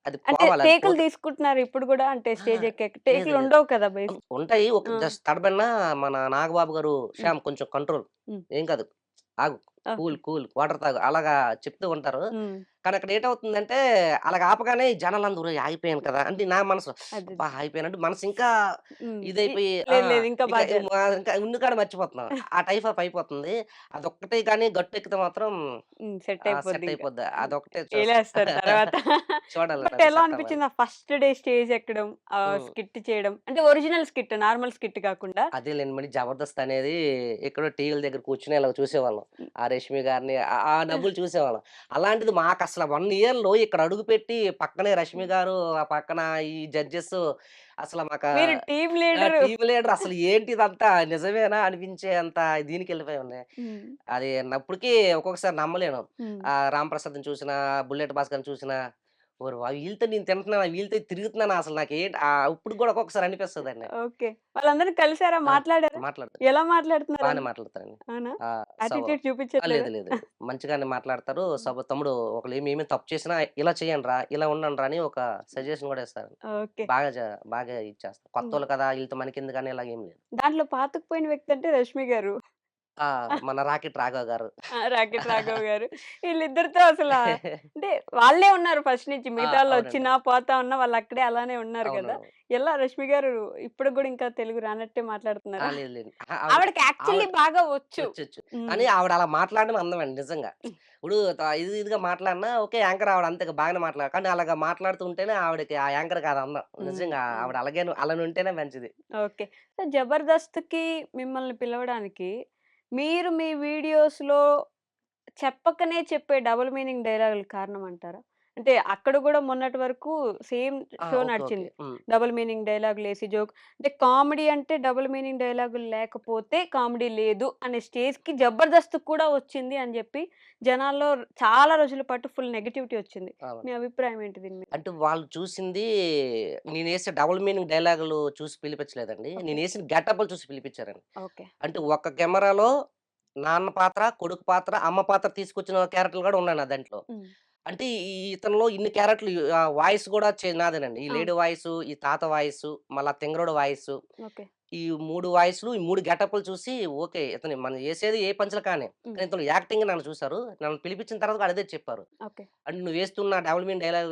అది అంటే పోవాలి. అది టేకులు పోతే తీసుకుంటున్నారా ఇప్పుడు గూడా? అంటే ఆ! స్టేజ్ ఎక్కాక లేదు లేదు. టేకులుండవు కదా! ఉంటాయి. ఒక ఆ! జస్ట్ తడబడినా మన నాగబాబు గారు హ్మ్. "శ్యామ్ కొంచెం కంట్రోల్. హ్మ్. ఏం కాదు. ఆగు. ఓకే. కూల్ వాటర్ తాగు." అలాగా చెప్తూ ఉంటారు. హ్మ్. కానీ అక్కడ ఏటవుతుందంటే అలాగ ఆపగానే జనాలందరూ "ఒరేయ్! ఆగిపోయాను కదా!" అంటే నా మనసు అదే. అబ్బా! ఆగిపోయానంటే మనసు ఇంకా హ్మ్. ఇదైపోయి లేదు లేదు. ఇంకా బా చేయాలి. ఇంకా ఉన్న కాడ మర్చిపోతున్నాం. ఆ టైప్ ఆఫ్ అయిపోతుంది. అదొక్కటే గాని గట్టెక్కితే మాత్రం హ్మ్. సెట్ సెట్ అయిపోద్దింక. అయిపోద్ది. హ్మ్. అదొక్కటే ఏలేస్తారు తర్వాత. చూడాలండి. బట్ అది ఎలా సెట్ అవ్వాలి. అనిపించింది ఆ ఫస్ట్ డే స్టేజ్ ఎక్కడం, హ్మ్. స్కిట్ చేయడం? అంటే ఒరిజినల్ స్కిట్, నార్మల్ స్కిట్ కాకుండా. అదేలెండి. మరి 'జబర్దస్త్' అనేది ఎక్కడో టీవీల దగ్గర కూర్చొని ఇలాగ చూసేవాళ్ళం. హ్మ్. ఆ 'రష్మి' గారిని ఆ నవ్వులు చూసేవాళ్ళం. అలాంటిది మాకసల 1 ఇయర్‌లో ఇక్కడ అడుగుపెట్టి పక్కనే 'రష్మి' గారు, ఆ పక్కన ఈ జడ్జెస్ అసల మీరు టీమ్ లీడరు. టీమ్ లీడర్ అసలు ఏంటిదంతా నిజమేనా అనిపించే అంత దీనికెళ్ళిపోయామండి. హ్మ్. అది అప్పటికి ఒక్కొక్కసారి నమ్మలేను. హ్మ్. 'రాంప్రసాద్‌ని' చూసినా, 'బుల్లెట్ భాస్కర్‌ని' చూసినా ఓరి వీళ్ళతో నేను తింటున్నానా? వీళ్ళతో తిరుగుతున్నానా? అసలు నాకేంటి ఇప్పటికి గూడా ఒక్కొక్కసారి అనిపిస్తదండి. ఓకే. వాళ్ళందరూ కలిసారా? ఆ! మాట్లాడారా? మాట్లాడతారు. ఎలా బానే మాట్లాడుతున్నారండి? మాట్లాడతారండి. అవునా? ఆ! సవ యాటిట్యూడ్ చూపించట్లేదా? లేదు లేదు. మంచిగానే మాట్లాడతారు. హ్మ్. తమ్ముడు మేమేమి తప్పు చేసినా ఇలా చేయండిరా, ఇలా ఉండండిరా అని ఒక సజెషన్ గూడా ఇస్తారు. ఓకే. బాగా బాగా ఇచ్చేస్తారు. హ్మ్. కొత్తోళ్ళు కదా! ఈళ్ళతో మనకెందుకని ఇలాగేం లేదు. దాంట్లో పాతుకుపోయిన వ్యక్తి అంటే రష్మి గారు. ఆ! మన 'రాకెట్ రాఘవ' గారు. ఆ! 'రాకెట్ రాఘవ్' గారు. వీళ్ళిద్దరితో అసలా అంటే వాళ్ళే ఉన్నారు ఫస్ట్ నుంచి. మిగతా అవునండి. వాళ్ళొచ్చినా, పోతా ఉన్నా వాళ్ళక్కడే అలానే ఉన్నారు అవును. గదా! ఎలా రష్మి గారు ఇప్పటికి గూడా ఇంకా తెలుగు రానట్టే మాట్లాడుతున్నారా? లేదు లేదు. ఆవిడకి ఆవిడకి యాక్చువల్లీ ఆవిడ బాగా వచ్చు. ఒచ్చొచ్చు. హ్మ్. కానీ ఆవిడ అలా మాట్లాడడం అందమండి నిజంగా. ఇప్పుడు ఇదిగా మాట్లాడినా ఓకే. యాంకర్ ఆవిడ అంతే బాగానే కానీ అలాగా మాట్లాడుతూ ఉంటేనే ఆవిడకి ఆ యాంకర్‌కి అది అందం. హ్మ్. నిజంగా హ్మ్. ఆవిడ అలాగే అలానుంటేనే మంచిది. ఓకే. సో, 'జబర్దస్త్‌కి' మిమ్మల్ని పిలవడానికి మీరు మీ వీడియోస్‌లో చెప్పకనే చెప్పే డబుల్ మీనింగ్ డైలాగులు కారణం అంటారా? అంటే అక్కడ గూడా మొన్నటి వరకు సేమ్ షో ఓకే. ఓకే. నడిచింది. డబుల్ మీనింగ్ డైలాగులేసి అంటే కామెడీ అంటే డబుల్ మీనింగ్ డైలాగులు లేకపోతే కామెడీ లేదు అనే స్టేజ్‌కి 'జబర్దస్త్' కూడా వచ్చింది అని జెప్పి జనాల్లో చాలా రోజుల పాటు ఫుల్ నెగటివిటీ వచ్చింది. అవును. మీ అభిప్రాయం ఏంటి దీని మీద? అంటే వాళ్ళు చూసింది నేనేసే డబుల్ మీనింగ్ డైలాగులు చూసి పిలిపించలేదండి. ఓకే. నేనేసిన గెటప్‌లు చూసి పిలిపించారండి. ఓకే. అంటే ఒక కెమెరాలో నాన్న పాత్ర, కొడుకు పాత్ర, అమ్మ పాత్ర తీసుకొచ్చిన క్యారెక్టర్‌లు గూడా ఉన్నాయి నా దాంట్లో. హ్మ్. అంటే ఇతనిలో ఇన్ని క్యారెక్టర్‌లు వాయిస్ గూడా నాదేనండి. ఈ అవును. లేడీ వాయిసు, ఈ తాత వాయిసు, మళ్ళా తింగరోడు వాయిసు. ఓకే. ఈ 3 వాయిస్‌లు, ఈ 3 గెటప్‌లు చూసి ఓకే. ఇతను మనం యేసేది ఏ పంచులు కాని. హ్మ్. కానీ ఇతను యాక్టింగ్ నన్ను చూసారు. నన్ను పిలిపించిన తర్వాత కూడా అదే చెప్పారు. ఓకే. అంటే "నువ్వేస్తున్న డబుల్ మీనింగ్ డైలాగ్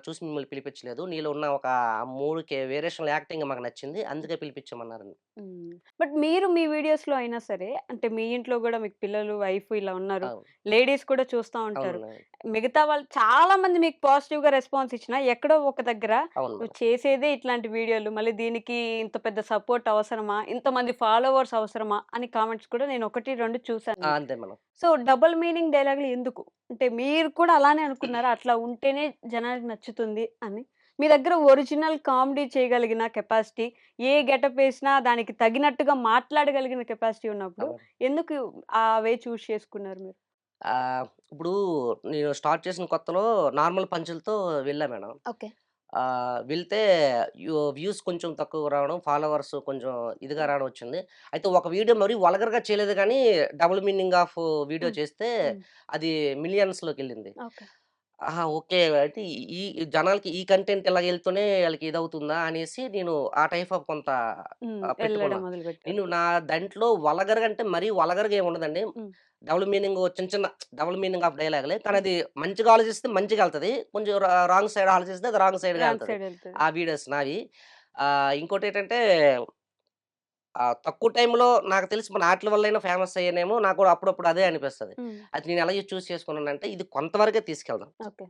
చూసి మిమ్మల్ని పిలిపించలేదు. నీలో ఉన్న ఒక 3 వేరియేషన్‌ల యాక్టింగ్ మాకు నచ్చింది. అందుకే పిలిపించామన్నారండి." హ్మ్. బట్ మీరు మీ వీడియోస్‌లో అయినా సరే, అంటే మీ ఇంట్లో గూడా మీకు పిల్లలు, వైఫ్ ఇలా ఉన్నారు. అవును. లేడీస్ కూడా చూస్తా ఉంటారు. అవునండి. మిగతా వాళ్ళు చాలా మంది మీకు పాజిటివ్‌గా రెస్పాన్స్ ఇచ్చినా, ఎక్కడో ఒక దగ్గర అవును నువ్వు మేడం. చేసేదే ఇట్లాంటి వీడియోలు, మళ్ళీ దీనికి ఇంత పెద్ద సపోర్ట్ అవసరమా? ఇంతమంది ఫాలోవర్స్ అవసరమా? అని కామెంట్స్ కూడా నేను 1, 2 చూసాను మీకు. అంతే మేడం. సో, డబుల్ మీనింగ్ డైలాగులు ఎందుకు? అంటే మీరు కూడా అలానే అనుకున్నారా? అట్లా ఉంటేనే జనానికి నచ్చుతుంది అని? మీ దగ్గర ఒరిజినల్ కామెడీ చేయగలిగిన కెపాసిటీ, ఏ గెటప్ ఏసినా దానికి తగినట్టుగా మాట్లాడగలిగిన కెపాసిటీ ఉన్నప్పుడు, అవును. ఎందుకు ఆ వే చూజ్ చేసుకున్నారు మీరు? ఇప్పుడు నేను స్టార్ట్ చేసిన కొత్తలో నార్మల్ పంచులతో వెళ్ళా మేడం. ఓకే. వెళ్తే వ్యూస్ కొంచెం తక్కువగా రావడం, ఫాలోవర్స్ కొంచెం ఇదిగా హ్మ్. రావడం వచ్చింది. అయితే ఒక వీడియో మరీ వల్గర్‌గా చేయలేదు గానీ, డబుల్ మీనింగ్ ఆఫ్ వీడియో హ్మ్. చేస్తే హ్మ్. అది మిలియన్స్‌లోకెళ్ళింది. ఓకే. ఆహా! ఓకే. అయితే ఈ ఈ జనాలకి ఈ కంటెంట్ ఇలాగెళ్తూనే ఆళ్ళకి ఇదవుతుందా అనేసి నేను ఆ టైప్ ఆఫ్ కొంత హ్మ్. పెట్టుకున్నా. ఎళ్ళడం మొదలుపెట్టారు. నేను నా దాంట్లో వల్గర్‌గా అంటే మరీ వల్గర్‌గా ఏముండదండి. హ్మ్. డబుల్ మీనింగ్ చిన్న చిన్న డబుల్ మీనింగ్ ఆఫ్ డైలాగులే. కానీ హ్మ్. అది మంచిగా ఆలోచిస్తే మంచిగెళ్తది. కొంచెం రాంగ్ సైడ్ ఆలోచిస్తే అది రాంగ్ సైడ్‌గా రాంగ్ ఎళ్తది. సైడ్ ఎళ్తది. ఆ వీడియోస్ నావి. ఇంకోటేంటంటే తక్కువ టైంలో నాకు తెలిసి మన ఆటిల వల్లైనా ఫేమస్ అయ్యానేమో నాకు కూడా అప్పుడప్పుడు అదే అనిపిస్తది. హ్మ్. అది నేను ఎలా చూస్ చేసుకున్నానంటే ఇది కొంతవరకే తీసుకెళ్దాం. ఓకే.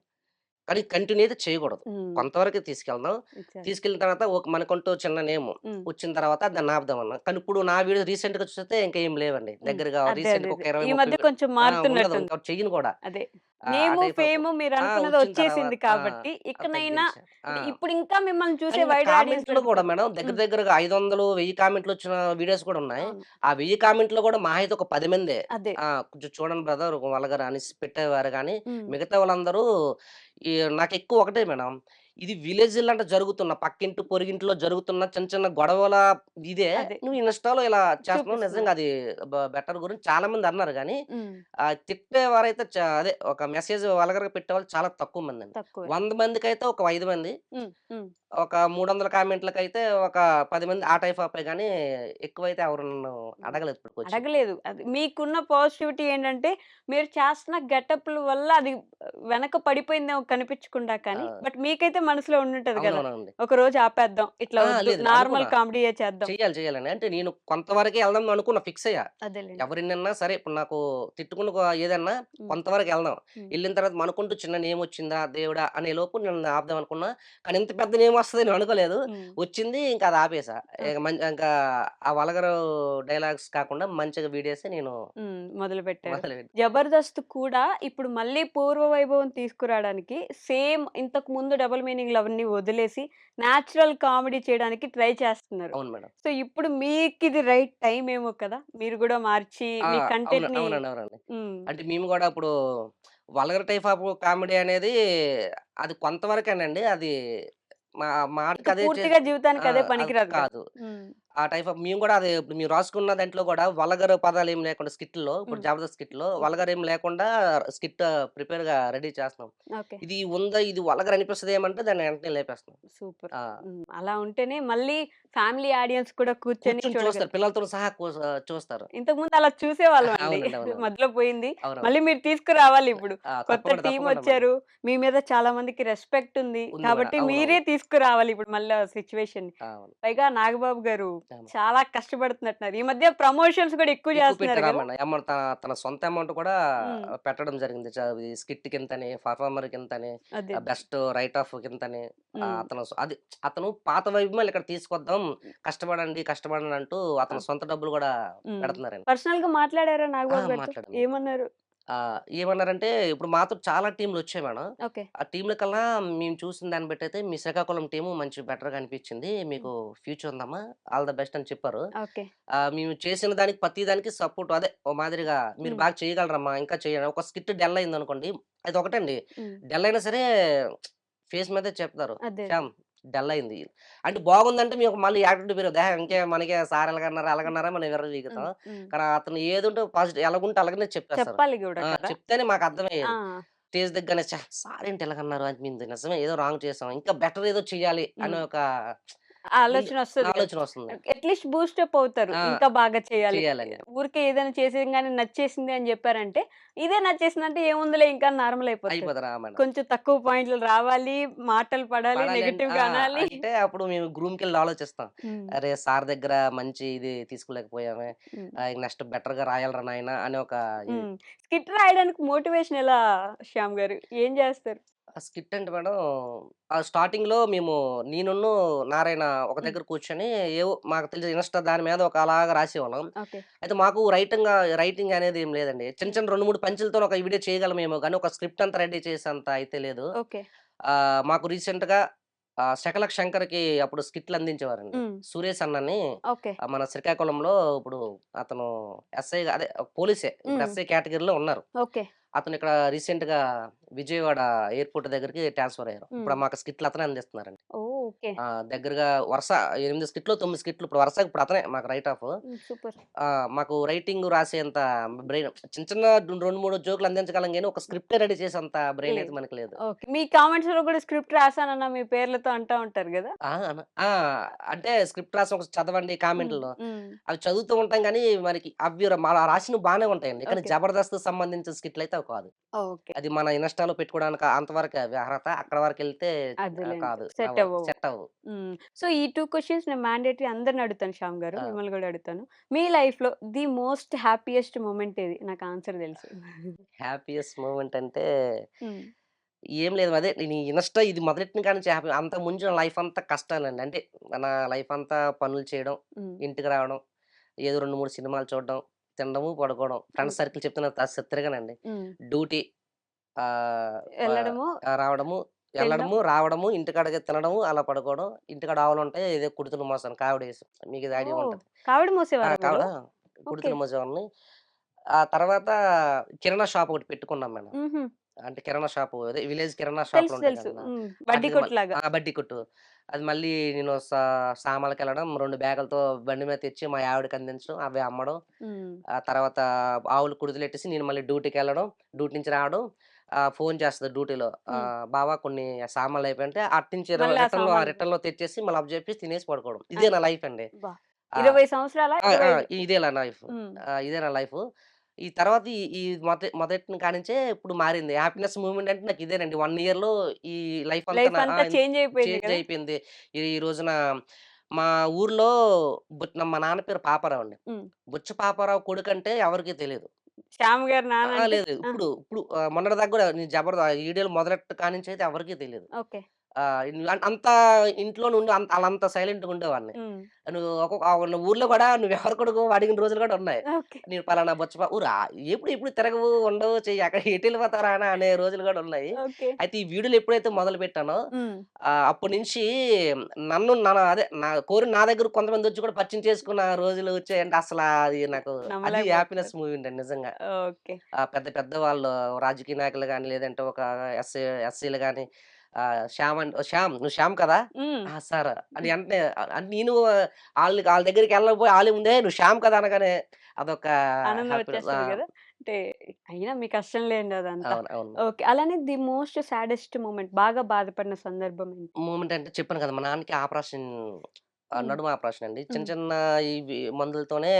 కానీ కంటిన్యూ అయితే చేయకూడదు. హ్మ్. కొంతవరకే తీసుకెళ్దాం. ఇచ్చారు. తీసుకెళ్ళిన తర్వాత మనకంటూ చిన్న నేమ్ హ్మ్. వచ్చిన తర్వాత దాన్ని ఆపుదామన్నా. కానీ ఇప్పుడు నా వీడియో రీసెంట్‌గా చూస్తే ఇంకా ఏం లేవండి. హ్మ్. దగ్గరగా అదే. అదే. రీసెంట్‌గా అదే. ఒక 20, ఈ 30 మధ్య కొంచెం ఉండదు. మారుతున్నట్టుంది. ఇంకా చెయ్యను కూడా. అదే. ఆ నేము, టైప్ ఆఫ్ ఫేము మీరనుకున్నది వచ్చిన వచ్చేసింది తర్వాత కాబట్టి, ఇకనైనా తగ్గించా. అంటే ఇప్పుడు ఇంకా మిమ్మల్ని కానీ చూసే నా వైడర్ ఆడియన్స్ కామెంట్‌లో కూడా పెరుగుతారు. మేడం దగ్గర హ్మ్. దగ్గరగా 500, 1000 కామెంట్‌లొచ్చిన వీడియోస్ కూడా ఉన్నాయి. అవును. ఆ 1000 కామెంట్‌లో కూడా మహా అయితే ఒక 10 మందే. అదే. కొంచెం చూడండి బ్రదర్ వల్గర్ అనేసి పెట్టేవారు గానీ, హ్మ్. మిగతా వాళ్ళందరూ ఈ నాకెక్కువ ఒకటే మేడం. ఇది విలేజ్‌లంట జరుగుతున్న పక్కింటి, పొరుగింట్లో జరుగుతున్న చిన్న చిన్న గొడవల ఇదే అదే. నువ్వు ఇన్‌స్టా‌లో ఇలా చేస్తున్నావు. నిజంగా చూపిస్తున్నారు. అది బెటర్ గురించి చాలా మంది అన్నారు గానీ, హ్మ్. తిట్టేవారైతే అదే ఒక మెసేజ్ వల్గర్‌గా పెట్టేవాళ్ళు చాలా తక్కువ మందండి. తక్కువే. 100 మందికైతే ఒక 5 మంది. హ్మ్. హ్మ్. ఒక 300 కామెంట్‌లకైతే ఒక 10 మంది ఆ టైప్ ఆపే గానీ, ఎక్కువైతే ఎవరు నన్ను హ్మ్. అడగలేదు ఇప్పటికొచ్చి. అడగలేదు. అది మీకున్న పాజిటివిటీ ఏంటంటే, మీరు చేస్తున్న గెటప్‌ల వల్ల అది వెనక పడిపోయిందేమో కనిపించకుండా కానీ, ఆ! బట్ మీకైతే మనసులో ఉండుంటది కదా! అవునవునండి. ఒకరోజు ఆపేద్దాం. ఇట్లా వద్దు. లేదు. నార్మల్ అనుకున్నా. కామెడీయే చేద్దాం. చెయ్యాలండి. అంటే నేను కొంతవరకే ఎళ్దాం అనుకున్నా. ఫిక్స్ అయ్యా. అదేలెండి. ఎవరెన్నన్నా సరే ఇప్పుడు నాకు తిట్టుకున్న ఏదన్నా హ్మ్. కొంతవరకు ఎళ్దాం. హ్మ్. ఎళ్ళిన తర్వాత మనకుంటూ చిన్న నేమొచ్చిందా దేవుడా! అనే లోపు నేను ఆపుదాం అనుకున్నా. కానీ ఇంత పెద్ద నేమొస్తదని నేను అనుకోలేదు. హ్మ్. వచ్చింది ఇంకా అది ఆపేసా. ఇక ఓకే. ఇంకా ఆ వల్గరు డైలాగ్స్ కాకుండా మంచిగా వీడియోసే నేను హ్మ్. మొదలుపెట్టారు. మొదలుపెట్టాను. 'జబర్దస్త్' కూడా ఇప్పుడు మళ్ళీ పూర్వ వైభవం తీసుకురాడానికి సేమ్ ఇంతకు ముందు డబుల్ మీనింగ్‌లవన్నీ వదిలేసి నేచురల్ కామెడీ చేయడానికి ట్రై చేస్తున్నారు. అవును మేడం. సో, ఇప్పుడు మీకిది రైట్ టైమ్ ఏమో కదా! మీరు గూడా మార్చి ఆ! మీ అవును. కంటెంట్‌ని అవునండి. హ్మ్. అంటే మేము గూడా ఇప్పుడు వల్గర్ టైప్ ఆఫ్ కామెడీ అనేది అది కొంతవరకేనండి. అది మా ఇక మాటకదే పూర్తిగా జీవితానికి అదే అది పనికిరాదు కదా! కాదు. హ్మ్. ఆ టైప్ ఆఫ్ మేము గూడా అదే ఇప్పుడు మేము రాసుకున్న దాంట్లో గూడా వల్గర్ పదాలేమి లేకుండా స్కిట్‌లో ఇప్పుడు హ్మ్. 'జబర్దస్త్' స్కిట్‌లో ఓకే. వల్గర్ ఏమి లేకుండా స్కిట్ ప్రిపేర్‌గా రెడీ చేస్తున్నాం. ఓకే. ఇది ఉందా? ఇది వల్గర్ అనిపిస్తదేమంటే దాన్ని వెంటనే లేపేస్తున్నాం. సూపర్. ఆ! హ్మ్. అలా ఉంటేనే మళ్ళీ ఫ్యామిలీ ఆడియన్స్ కూడా కూర్చొని కూర్చొని చూస్తారు. చూడగలరు. పిల్లలతో సహా చూస్తారు. ఇంతకుముందు అలా చూసేవాళ్ళమండి. అవునండి. అవునవును. మధ్యలో పోయింది. అవునవును. మళ్ళీ మీరు తీసుకురావాలిప్పుడు. కొత్త తప్పకుండా మేడం. టీమొచ్చారు. మీ మీద చాలా మందికి రెస్పెక్ట్ ఉంది. ఉంది మేడం. కాబట్టి మీరే అవునవును. తీసుకురావాలిప్పుడు మళ్ళా సిట్యుయేషన్‌ని. అవును. పైగా నాగబాబు గారు అవును. చాలా కష్టపడుతున్నట్టున్నారు. ఈ మధ్య ప్రమోషన్స్ కూడా ఎక్కువ ఎక్కువ చేస్తున్నారు గదా! పెట్టారన్నమాట. తన సొంత అమౌంట్ కూడా హ్మ్. పెట్టడం జరిగింది. ఈ స్కిట్‌కింతని, పర్ఫార్మర్‌కింతని, అదే. బెస్ట్ రైట్ ఆఫ్‌కింతని హ్మ్. అతను పాత వైబ్ మళ్ళీ ఇక్కడ తీసుకొద్దాం. కష్టపడండి అంటూ ఆ! అతని సొంత డబ్బులు గూడా హ్మ్. పెడుతున్నారండి. పర్సనల్‌గా మాట్లాడారా నాగబాబు గారితో? మాట్లాడాను. ఏమన్నారు? ఏమన్నారంటే ఇప్పుడు మాతో చాలా టీమ్‌లొచ్చాయి మేడం. ఓకే. ఆ టీమ్‌ల కల్లా మేము చూసిన దాన్ని బట్టయితే మీ శ్రీకాకుళం టీము మంచి బెటర్‌గా అనిపించింది. హ్మ్. మీకు ఫ్యూచర్ ఉందమ్మా. ఆల్ ద బెస్ట్ అని చెప్పారు. ఓకే. మేము చేసిన దానికి ప్రతి దానికి సపోర్ట్ అదే ఓ మాదిరిగా మీరు హ్మ్. బాగా చేయగలరమ్మా. ఇంకా చేయండి. ఒక స్కిట్ డల్ అయిందనుకోండి. అదొకటండి. హ్మ్. డల్ అయినా సరే ఫేస్ మీదే చెప్తారు. అదే. అదే. శ్యామ్ డల్ అయింది. అంటే బాగుందంటే మీకు మళ్ళీ యాటిట్యూడ్ పెరుగుద్ది. ఇంకే మనకే సార్ ఎలాగన్నారు, అలాగన్నారా మనం హ్మ్. విర్రవీగుతాం. హ్మ్. కానీ అతను ఏదుంటే పాజిటివ్ ఎలాగుంటే అలాగనే చెప్పేస్తారు. చెప్పాలి గూడా కదా! చెప్తేనే మాకు ఆ! అర్థమయ్యేది. స్టేజ్ దగ్గరనే సార్ ఏంటి ఇలాగన్నారు అనిపింది. నిజమే ఏదో రాంగ్ చేసాం. ఇంకా బెటర్ ఏదో చేయాలి హ్మ్. అనే ఒక ఇది ఆలోచనొస్తది గదా! ఆలోచనొస్తుంది. అట్‌లీస్ట్ బూస్టప్ అవుతారు. ఆ! ఇంకా బాగా చేయాలి. చేయాలని. ఊరికే ఏదైనా చేసేయంగానే నచ్చేసింది అని జెప్పారంటే, ఇదే నచ్చేసిందంటే ఏముందిలే ఇంకా నార్మల్ అయిపోతారు. అయిపోతారు. మేడం. కొంచెం తక్కువ పాయింట్లు రావాలి, మాటలు పడాలి, పడాలి నెగెటివ్‌గా అనాలి. అంటే అప్పుడు మేము రూమ్‌కెళ్ళి ఆలోచిస్తాం. హ్మ్. అరే! సార్ దగ్గర మంచి ఇది తీసుకోలేకపోయామే. హ్మ్. నెక్స్ట్ బెటర్‌గా రాయాలిరా నాయనా అని ఒక ఇది. హ్మ్. స్కిట్ రాయడానికి మోటివేషన్ ఎలా శ్యామ్ గారు? ఏం జేస్తారు? ఆ స్కిట్ అంటే మేడం స్టార్టింగ్‌లో మేము నేనును నారాయణ ఒక హ్మ్. దగ్గర కూర్చొని ఏవో మాకు తెలిసిన ఇన్‌స్టా దాని మీద ఒక అలాగా రాసేవాళ్ళం. ఓకే. అయితే మాకు రైటింగ్ అనేది ఏం లేదండి. చిన్న హ్మ్. చిన్న 2, 3 పంచులతోని ఒక వీడియో చేయగలమేమో గానీ ఒక స్క్రిప్ట్ అంతా రెడీ చేసేంత అయితే లేదు. ఓకే. మాకు రీసెంట్‌గా 'శకలక శంకర్‌కి' అప్పుడు స్కిట్‌లు అందించేవారండి. హ్మ్. సురేష్ అన్నని ఓకే. మన శ్రీకాకుళంలో ఇప్పుడు అతను ఎస్ఐగా అదే పోలీసే. ఇప్పుడు హ్మ్. ఎస్ఐ కేటగిరీలో ఉన్నారు. ఓకే. అతను ఇక్కడ రీసెంట్‌గా విజయవాడ ఎయిర్‌పోర్ట్ దగ్గరికి ట్రాన్స్‌ఫర్ అయ్యారు. హ్మ్. ఇప్పుడు మాకు స్కిట్‌లు అతనే అందిస్తున్నారండి. ఓహ్! ఓకే. దగ్గరగా వరుస 8 స్కిట్‌లో, 9 స్కిట్‌లు ఇప్పుడు వరుసగా ఇప్పుడు అతనే మాకు రైట్ ఆఫ్. హ్మ్. సూపర్. మాకు రైటింగ్ రాసేంత బ్రెయిన్ చిన్న చిన్న 2, 3 జోకులు అందించగలం గానీ, ఒక స్క్రిప్టే రెడీ చేసేంత బ్రెయిన్ అయితే లేదు. మనకు లేదు. ఓకే. మీ కామెంట్స్‌లో గూడా స్క్రిప్ట్ రాసానన్న మీ పేర్లతో అంటా ఉంటారు గదా! ఆ! ఆ! అంటే స్క్రిప్ట్ రాసి ఒకసారి చదవండి హ్మ్. కామెంట్‌లో. హ్మ్. అవి చదువుతూ ఉంటాం గానీ, మనకి అవి రాసినవి బానే ఉంటాయండి. కానీ ఓకే. 'జబర్దస్త్' సంబంధించిన స్కిట్‌లయితే అవి కాదు. ఓకే. అది మన ఇన్‌స్టా‌లో పెట్టుకోవడానికి అంతవరకే అవి అర్హత. అక్కడ వరకెళ్తే అదేలెండి. కాదు. సెట్ అవ్వవు. అవ్వవు. సెట్ అవ్వవు. హ్మ్. సో, ఈ 2 క్వెషన్స్ నేను మ్యాండేటరీ అందరిని అడుగుతాను శ్యామ్ గారు. ఆ! మిమ్మల్ని గూడా అడుగుతాను. మీ లైఫ్‌లో ది మోస్ట్ హ్యాపీయెస్ట్ మొమెంట్ ఏది? నాకు ఆన్సర్ తెలుసు. హ్యాపీయెస్ట్ మూమెంట్ అంటే హ్మ్. ఏం లేదు. అదే నేను ఈ ఇన్‌స్టా ఇది మొదలెట్టిన కాడ నుంచి హ్యాపీ. అంతకు ముందు నా లైఫ్ అంతా కష్టాలండి. అంటే మన లైఫ్ అంతా పనులు చేయడం, హ్మ్. ఇంటికి రావడం, ఏదో 2, 3 సినిమాలు చూడడం, తినడము, పడుకోవడం. Friends okay. సర్కిల్ చెప్తున్నా తిరగనండి. హ్మ్. డ్యూటీ ఆహ్, ప ఎళ్ళడము, రావడము, తినడం. ఎళ్ళడము, రావడము, ఇంటికాడగే తినడము, అలా పడుకోవడం. ఇంటికాడ ఆవులుంటాయి. ఏదో కుడితిలో మోస్తాను కావిడేసి. మీకు ఇది ఐడియా ఓహ్! ఉంటది. కావిడి ఆ! మోసేవారా మీరు? ఓకే. కుడితిలో మోసేవాడిని. ఆ తర్వాత కిరాణా షాప్ ఒకటి పెట్టుకున్నాం మేడం. హుహు. అంటే కిరాణా షాపు అదే విలేజ్ కిరాణా తెలుసు. షాపులుంటాయి తెలుసు. కదన్నా! హ్మ్. వడ్డీ ఆటిలికి కొట్టులాగా. బడ్డీ కొట్టు. అది మళ్ళీ నేను సామాన్లకెళ్ళడం, 2 బ్యాగులతో బండి మీద తెచ్చి మా ఆవిడకి అందించడం, అవి అమ్మడం. హ్మ్. ఆ తర్వాత ఆవులు కుడిదిలెట్టేసి నేను మళ్ళీ డ్యూటీకెళ్ళడం, డ్యూటీ నుంచి రావడం, ఫోను చేస్తది డ్యూటీలో. హ్మ్. బావ కొన్ని సామాన్లయిపోయుంటే అటునుంచి మళ్ళీ ఆ సామాన్లు రిటర్న్‌లో తెచ్చేసి మళ్ళీ అప్పజెప్పేసి తినేసి పడుకోవడం. ఇదే అది. నా లైఫ్ అండి. అబ్బా! ఆ! 20 సంవత్సరాలా? ఆ! ఆ! 25 ఇదే నా లైఫ్. హ్మ్. ఇదే నా లైఫు. ఈ తర్వాత ఈ ఈ మొదటి కానించే ఇప్పుడు మారింది. హ్యాపీనెస్ మూమెంట్ అంటే నాకు ఇదేనండి. 1 ఇయర్‌లో ఈ లైఫ్ అంతా లైఫ్ అంతా ఇంత చేంజ్ అయిపోయింది చేంజ్ కదా! అయిపోయింది. ఈ రోజున మా ఊర్లో మా నాన్న పేరు పాపారావు అండి. హ్మ్. బుచ్చ పాపారావు కొడుకంటే ఎవరికీ తెలీదు. శ్యామ్ గారి నాన్న అంటే లేదు. ఆ! ఇప్పుడు మొన్నటిదాకా గూడా నేను వీడియోలు మొదలెట్ట కానించి అయితే ఎవరికీ తెలీదు. ఓకే. అంత ఇంట్లో నుండి ఆళ్ళంత సైలెంట్‌గా ఉండేవాడిని. హ్మ్. నువ్వు ఊర్లో గూడా నువ్వెవరి కొడుకువో అడిగిన రోజులు గూడా ఉన్నాయి. ఓకే. నేను పలానా ఎప్పుడు ఇప్పుడు తిరగవు, ఉండవు, ఎక్కడ ఎటెళ్ళిపోతావురా అనే రోజులు గూడా ఉన్నాయి. ఓకే. అయితే ఈ వీడియోలు ఎప్పుడైతే మొదలుపెట్టానో హ్మ్. అప్పటినుంచి అదే నా దగ్గరకి కొంతమందొచ్చి కూడా పరిచయం చేసుకున్న రోజులు వచ్చాయంటే అది నాకు అది హ్యాపీనెస్ నమ్మలేకపోతున్నారు. మూమెంట్ అండి నిజంగా. ఓకే. పెద్ద పెద్ద వాళ్ళు రాజకీయ నాయకులు గాని, లేదంటే ఒక ఎస్సీలు గాని శ్యామ్ నువ్వు శ్యామ్ కదా! హ్మ్. సార్ అని వెంటనే అంటే నేను ఆళ్ళ దగ్గరికెళ్ళకపోయి ఆళ్ళే ముందే నువ్వు శ్యామ్ కదా! అనగానే అదొక ఆనందం హ్యాపీనెస్. వచ్చేస్తది గదా! అంటే అయినా మీ కష్టం లేండి అదంతా. అవును. అవును. ఓకే. అలానే ది మోస్ట్ సాడెస్ట్ మొమెంట్ బాగా బాధపడిన సందర్భం ఏంటి? మూమెంట్ అంటే చెప్పాను కదా! మా నాన్నకి ఆపరేషన్ హ్మ్. నడుము ఆపరేషన్ అండి. చిన్న హ్మ్. చిన్న ఇవి మందులతోనే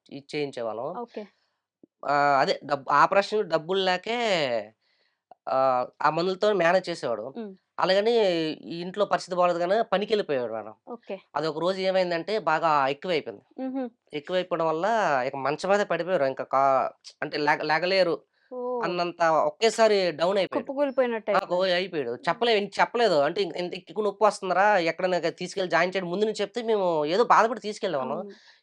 ఇది చేయించేవాళ్ళం. ఓకే. అదే ఆపరేషన్ డబ్బులు లేకే ఆ మందులతోనే మేనేజ్ చేసేవాడు. హ్మ్. అలాగని ఈ ఇంట్లో పరిస్థితి బాలేదు గాని పనికెళ్ళిపోయాడు మేడం. ఓకే. అదొక రోజు ఏమైందంటే బాగా ఎక్కువైపోయింది. హుహు. ఎక్కువైపోవడం వల్ల ఇక మంచం మీదే పడిపోయారు. ఇంకా అంటే లెగలేరు. అన్నంత ఒకేసారి డౌన్ అయిపోయాడు. కుప్పకూలిపోయినట్టు అయిపోయాడు. చెప్పలేదు. అంటే ఇంత ఎక్కువ నొప్పి వస్తుందిరా ఎక్కడైనా తీసుకెళ్ళి జాయిన్ చేయడం ముందు నుంచి చెప్తే మేము ఏదో బాధపడి తీసుకెళ్ళాము.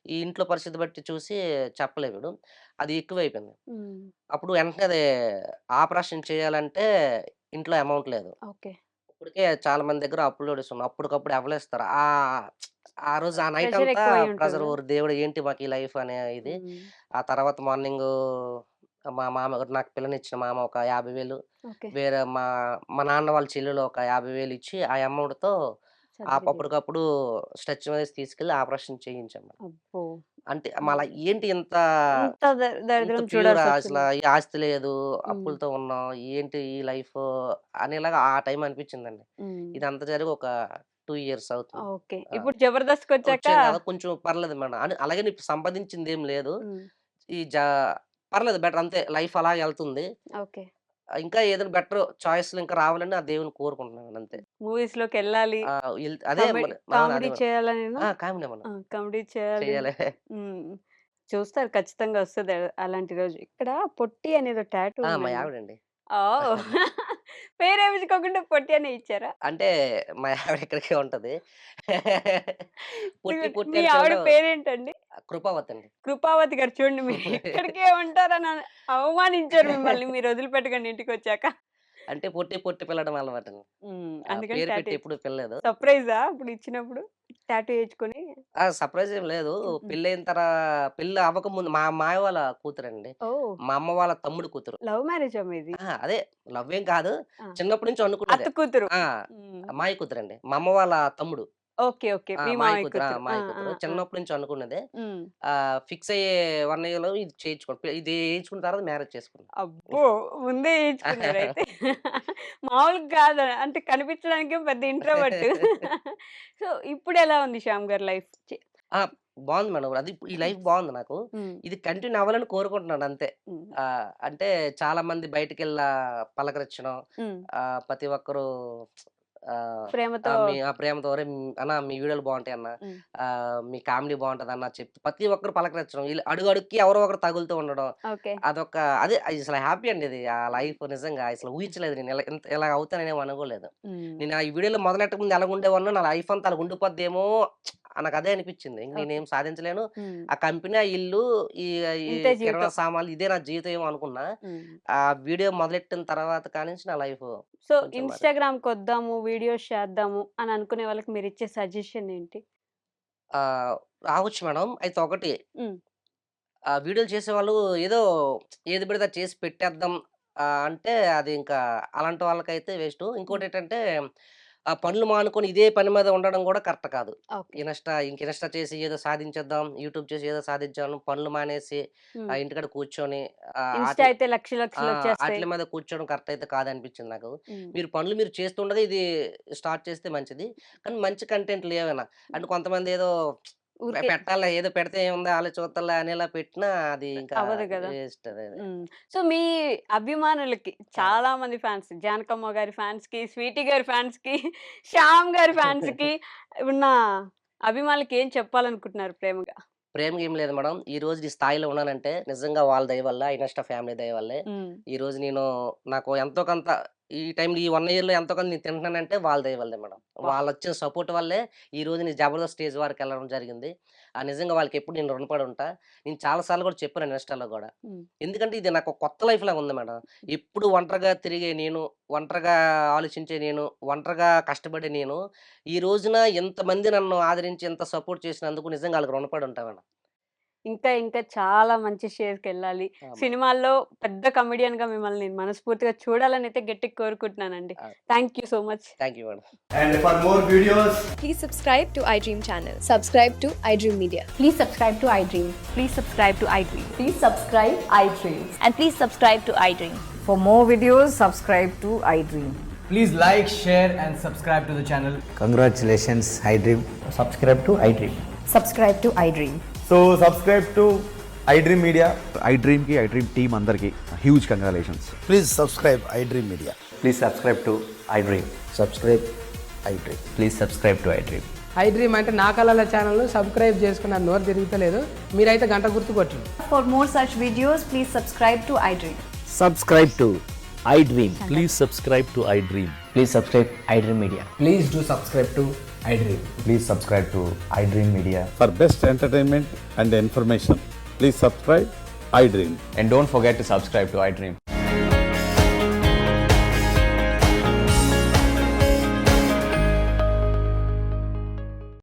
ఈ ఇంట్లో పరిస్థితి బట్టి చూసి చెప్పలేదు. అది ఎక్కువైపోయింది. అప్పుడు వెంటనే అది ఆపరేషన్ చేయాలంటే ఇంట్లో అమౌంట్ లేదు. ఇప్పటికే చాలా మంది దగ్గర అప్పులు తీసుకున్నాం. అప్పటికప్పుడు ఎవరిస్తారు. ఆ రోజు ఆ నైట్ ప్రెషర్ అంతా ఎక్కువై ఉంటుంది ప్రెషర్ కదా. ఓరి దేవుడు ఏంటి మాకు ఈ లైఫ్ అనే ఇది. ఆ తర్వాత మార్నింగ్ మా మామ నాకు పిల్లనిచ్చిన మామ ఒక 50,000 వేరే మా మా నాన్న వాళ్ళ చెల్లెలు ఒక 50,000 ఇచ్చి ఆ అమౌంట్‌తో అప్పటికప్పుడు స్ట్రెచ్ మీద తీసుకెళ్ళి ఆపరేషన్ చేయించాం. అంటే మళ్ళా ఏంటి ఇంత ఇంత దరిద్రం ప్యూర్ అసలు చూడాల్సొచ్చింది. ఈ ఆస్తి లేదు, అప్పులతో ఉన్నాం. ఏంటి ఈ లైఫ్ అనేలాగా ఆ టైం అనిపించిందండి. ఇదంతా జరిగి ఒక 2 ఇయర్స్ అవుతుంది. ఇప్పుడు జబర్దస్త్‌కొచ్చాక వచ్చాం కదా! కొంచెం పర్లేదు మేడం. అలాగని ఇప్పుడు సంపాదించిందేం లేదు. ఈ జా పర్లేదు బెటర్ అంతే. లైఫ్ అలాగే ఎళ్తుంది. ఇంకా ఏదైనా బెటర్ చాయిస్‌లు ఇంకా రావాలని ఆ దేవుడిని కోరుకుంటున్నాను అంతే. మూవీస్‌లోకెళ్ళాలి. అదే కామెడీ చేయాలనేనా? కామెడీ మనం కామెడీ చేయాలి. చేయాలి. చూస్తారు ఖచ్చితంగా వస్తది అలాంటి రోజు. ఇక్కడ పొట్టి అనేది టాటూ మా ఉందండి. ఆవిడండి. ఓహ్! పేరేపించుకోకుండా పొట్టి అనే ఇచ్చారా? అంటే మా ఆవిడ ఇక్కడికే ఉంటది. పొట్టి పొట్టి మీ అని ఆవిడ పిలవడం పేరేంటండి? కృపావతి అండి. కృపావతి గారు చూడండి మీరు ఇక్కడికే ఉంటారని అవమానించారు మిమ్మల్ని మీరు వదిలిపెట్టకండి ఇంటికొచ్చాక. అంటే పొట్టి పొట్టి పిలవడం అలవాటండి. అందుకని పేరు టాటూ పెట్టి ఎప్పుడు పిలలేదు. సర్ప్రైజా అప్పుడు ఇచ్చినప్పుడు? టాటూ ఏయించుకొని? సర్ప్రైజ్ ఏం లేదు. పెళ్లి అవ్వకముందు మా మాయ వాళ్ళ కూతురండి. మా అమ్మ వాళ్ళ తమ్ముడు కూతురు. లవ్ మ్యారేజా మీది? అదే లవ్ ఏం కాదు. చిన్నప్పటి నుంచి అత్త అనుకున్నదే. కూతురు. మాయ కూతురండి. మా అమ్మ వాళ్ళ తమ్ముడు. మీ మాయ మామయ్య కూతురు. కూతురు. మాయ కూతురు. చిన్నప్పటి నుంచి అనుకున్నదే. ఫిక్స్ అయ్యే 1 ఇయర్‌లో ఇది చేయించుకున్నాం. ఇది ఏయించుకున్న తర్వాత మ్యారేజ్ చేసుకున్నాం. అబ్బో! ముందే ఏయించుకున్నారైతే. మామూలుగా కాదు. అంటే కనిపించడానికే పెద్ద ఇంట్రోవర్ట్. సో, ఇప్పుడెలా ఉంది శ్యామ్ గారి లైఫ్? ఆ! బావుంది మేడం. అది ఈ లైఫ్ బావుంది నాకు. ఇది కంటిన్యూ అవ్వాలని కోరుకుంటున్నాను అంతే. అంటే చాలా మంది బయటికెళ్ళి పలకరించడం. ప్రతి ఒక్కరు ప్రేమతో ప్రేమతో "ఒరేయ్! అన్న మీ వీడియోలు బావుంటాయి అన్న. మీ కామెడీ బావుంటదన్న" చెప్పి ప్రతి ఒక్కరు పలకరించడం. అడుగు అడుగుకి ఎవరో ఒకరు తగులుతూ ఉండడం. అదొక అసలు హ్యాపీ అండి ఇది. ఆ లైఫ్ నిజంగా అసలు ఊహించలేదు నేను. ఇలా అవుతానని అనుకోలేదు. నేను ఈ వీడియోలో మొదలెట్టక ముందు ఎలాగుండేవాడినో నా లైఫ్ అంతా అలాగ ఉండిపోద్దేమో నాకు అదే అనిపించింది. ఇంక నేనేం సాధించలేను. ఆ కంపెనీ, ఆ ఇల్లు, ఈ ఈ ఇంతే కిరాణా జీవితం. సామాన్లు ఇదే నా జీవితం ఏమో అనుకున్నా. ఆ వీడియో మొదలెట్టిన తర్వాత కానించి నా లైఫ్ సో, కొంచెం ఇన్‌స్టాగ్రామ్‌కొద్దాము, వీడియోస్ చేద్దాము అని అనుకునే వాళ్ళకి మీరిచ్చే సజెషన్ ఏంటి? రావచ్చు మేడం. అయితే ఒకటి హ్మ్. వీడియోలు చేసేవాళ్ళు ఏదో ఏది పడితే అది చేసి పెట్టేద్దాం అంటే అది ఇంకా అలాంటి వాళ్ళకైతే వేస్టు. ఇంకోటేంటంటే పనులు మానుకొని ఇదే పని మీద ఉండడం గూడా కరెక్ట్ కాదు. ఓకే. ఇన్‌స్టా చేసి ఏదో సాధించేద్దాం, యూట్యూబ్ చేసి ఏదో సాధించాను, పనులు మానేసి హ్మ్. ఇంటికాడ కూర్చొని ఇన్‌స్టా అయితే లక్షలొచ్చేస్తాయి. ఆటిల మీద కూర్చోవడం కరెక్ట్ అయితే కాదనిపించింది నాకు. హ్మ్. పనులు మీరు చేస్తుండగా ఇది స్టార్ట్ చేస్తే మంచిది. కానీ మంచి కంటెంట్లు ఏవైనా అంటే కొంతమంది ఏదో ఊరికే పెట్టాలా ఏదో పెడితే ఏముంది ఆళ్ళే చూత్తరులే అనేలా పెట్టినా అది ఇంకా అవ్వదు గదా! వేస్ట్ అది. సో, మీ అభిమానులకి చాలా మంది ఫ్యాన్స్. జానకమ్మ గారి ఫ్యాన్స్‌కి, స్వీటీ గారి ఫ్యాన్స్‌కి, శ్యామ్ గారి ఫ్యాన్స్‌కి ఉన్న అభిమానులకి ఏం చెప్పాలనుకుంటున్నారు ప్రేమగా? ప్రేమగా ఏం లేదు మేడం. ఈరోజు ఈ స్థాయిలో ఉన్నానంటే నిజంగా వాళ్ళ దయ వల్ల, ఇనస్టా ఫ్యామిలీ దయ వల్లే. ఈరోజు నాకు ఎంతో కొంత ఈ టైంలో ఈ 1 ఇయర్‌లో ఎంతో కొంత నేను తింటున్నానంటే వాళ్ళ దయ వల్లే మేడం. వాళ్ళొచ్చిన సపోర్ట్ వల్లే ఈరోజు నేను జబర్దస్త్ స్టేజ్ వరకెళ్ళడం జరిగింది. నిజంగా వాళ్ళకెప్పుడు నేను రుణపడి ఉంటా. నేను చాలా సార్లు కూడా చెప్పాను ఇన్‌స్టాలో గూడా. ఎందుకంటే ఇది నాకు కొత్త లైఫ్‌లాగా ఉంది మేడం. ఎప్పుడు ఒంటరిగా తిరిగే నేను, ఒంటరిగా ఆలోచించే నేను, ఒంటరిగా కష్టపడే నేను, ఈ రోజున ఇంతమంది నన్ను ఆదరించి ఇంత సపోర్ట్ చేసినందుకు నిజంగా ఆళ్ళకి రుణపడి ఉంటా మేడం. ఇంకా చాలా మంచి స్టేజ్‌కెళ్ళాలి. మేడం. సినిమాల్లో పెద్ద కమెడియన్‌గా మిమ్మల్ని నేను మనస్ఫూర్తిగా చూడాలనైతే గట్టిగా కోరుకుంటున్నానండి. Thank you so much. Thank you madam. And for more videos, Please subscribe to iDream channel. Subscribe to iDream Media. Please subscribe to iDream. Please subscribe to iDream. Please subscribe iDream. And please subscribe to iDream. For more videos, subscribe to iDream. please like, share, and subscribe to the channel. Congratulations, iDream. Subscribe to iDream. Subscribe to iDream. So subscribe to iDream Media. iDream team అందరికి huge congratulations. Please subscribe iDream Media. Please subscribe to iDream. Subscribe iDream. Please subscribe to iDream. iDream అంటే నా కళల channel subscribe చేసుకున్న నోరు తిరుగుతలేదు. మీరైతే గంట గుర్తు కొట్టండి. For more such videos, please subscribe to iDream. Subscribe to iDream. Please subscribe to iDream. Please subscribe iDream Media. Please do subscribe to iDream. Please subscribe to iDream Media. For best entertainment and information, please subscribe iDream. And don't forget to subscribe to iDream.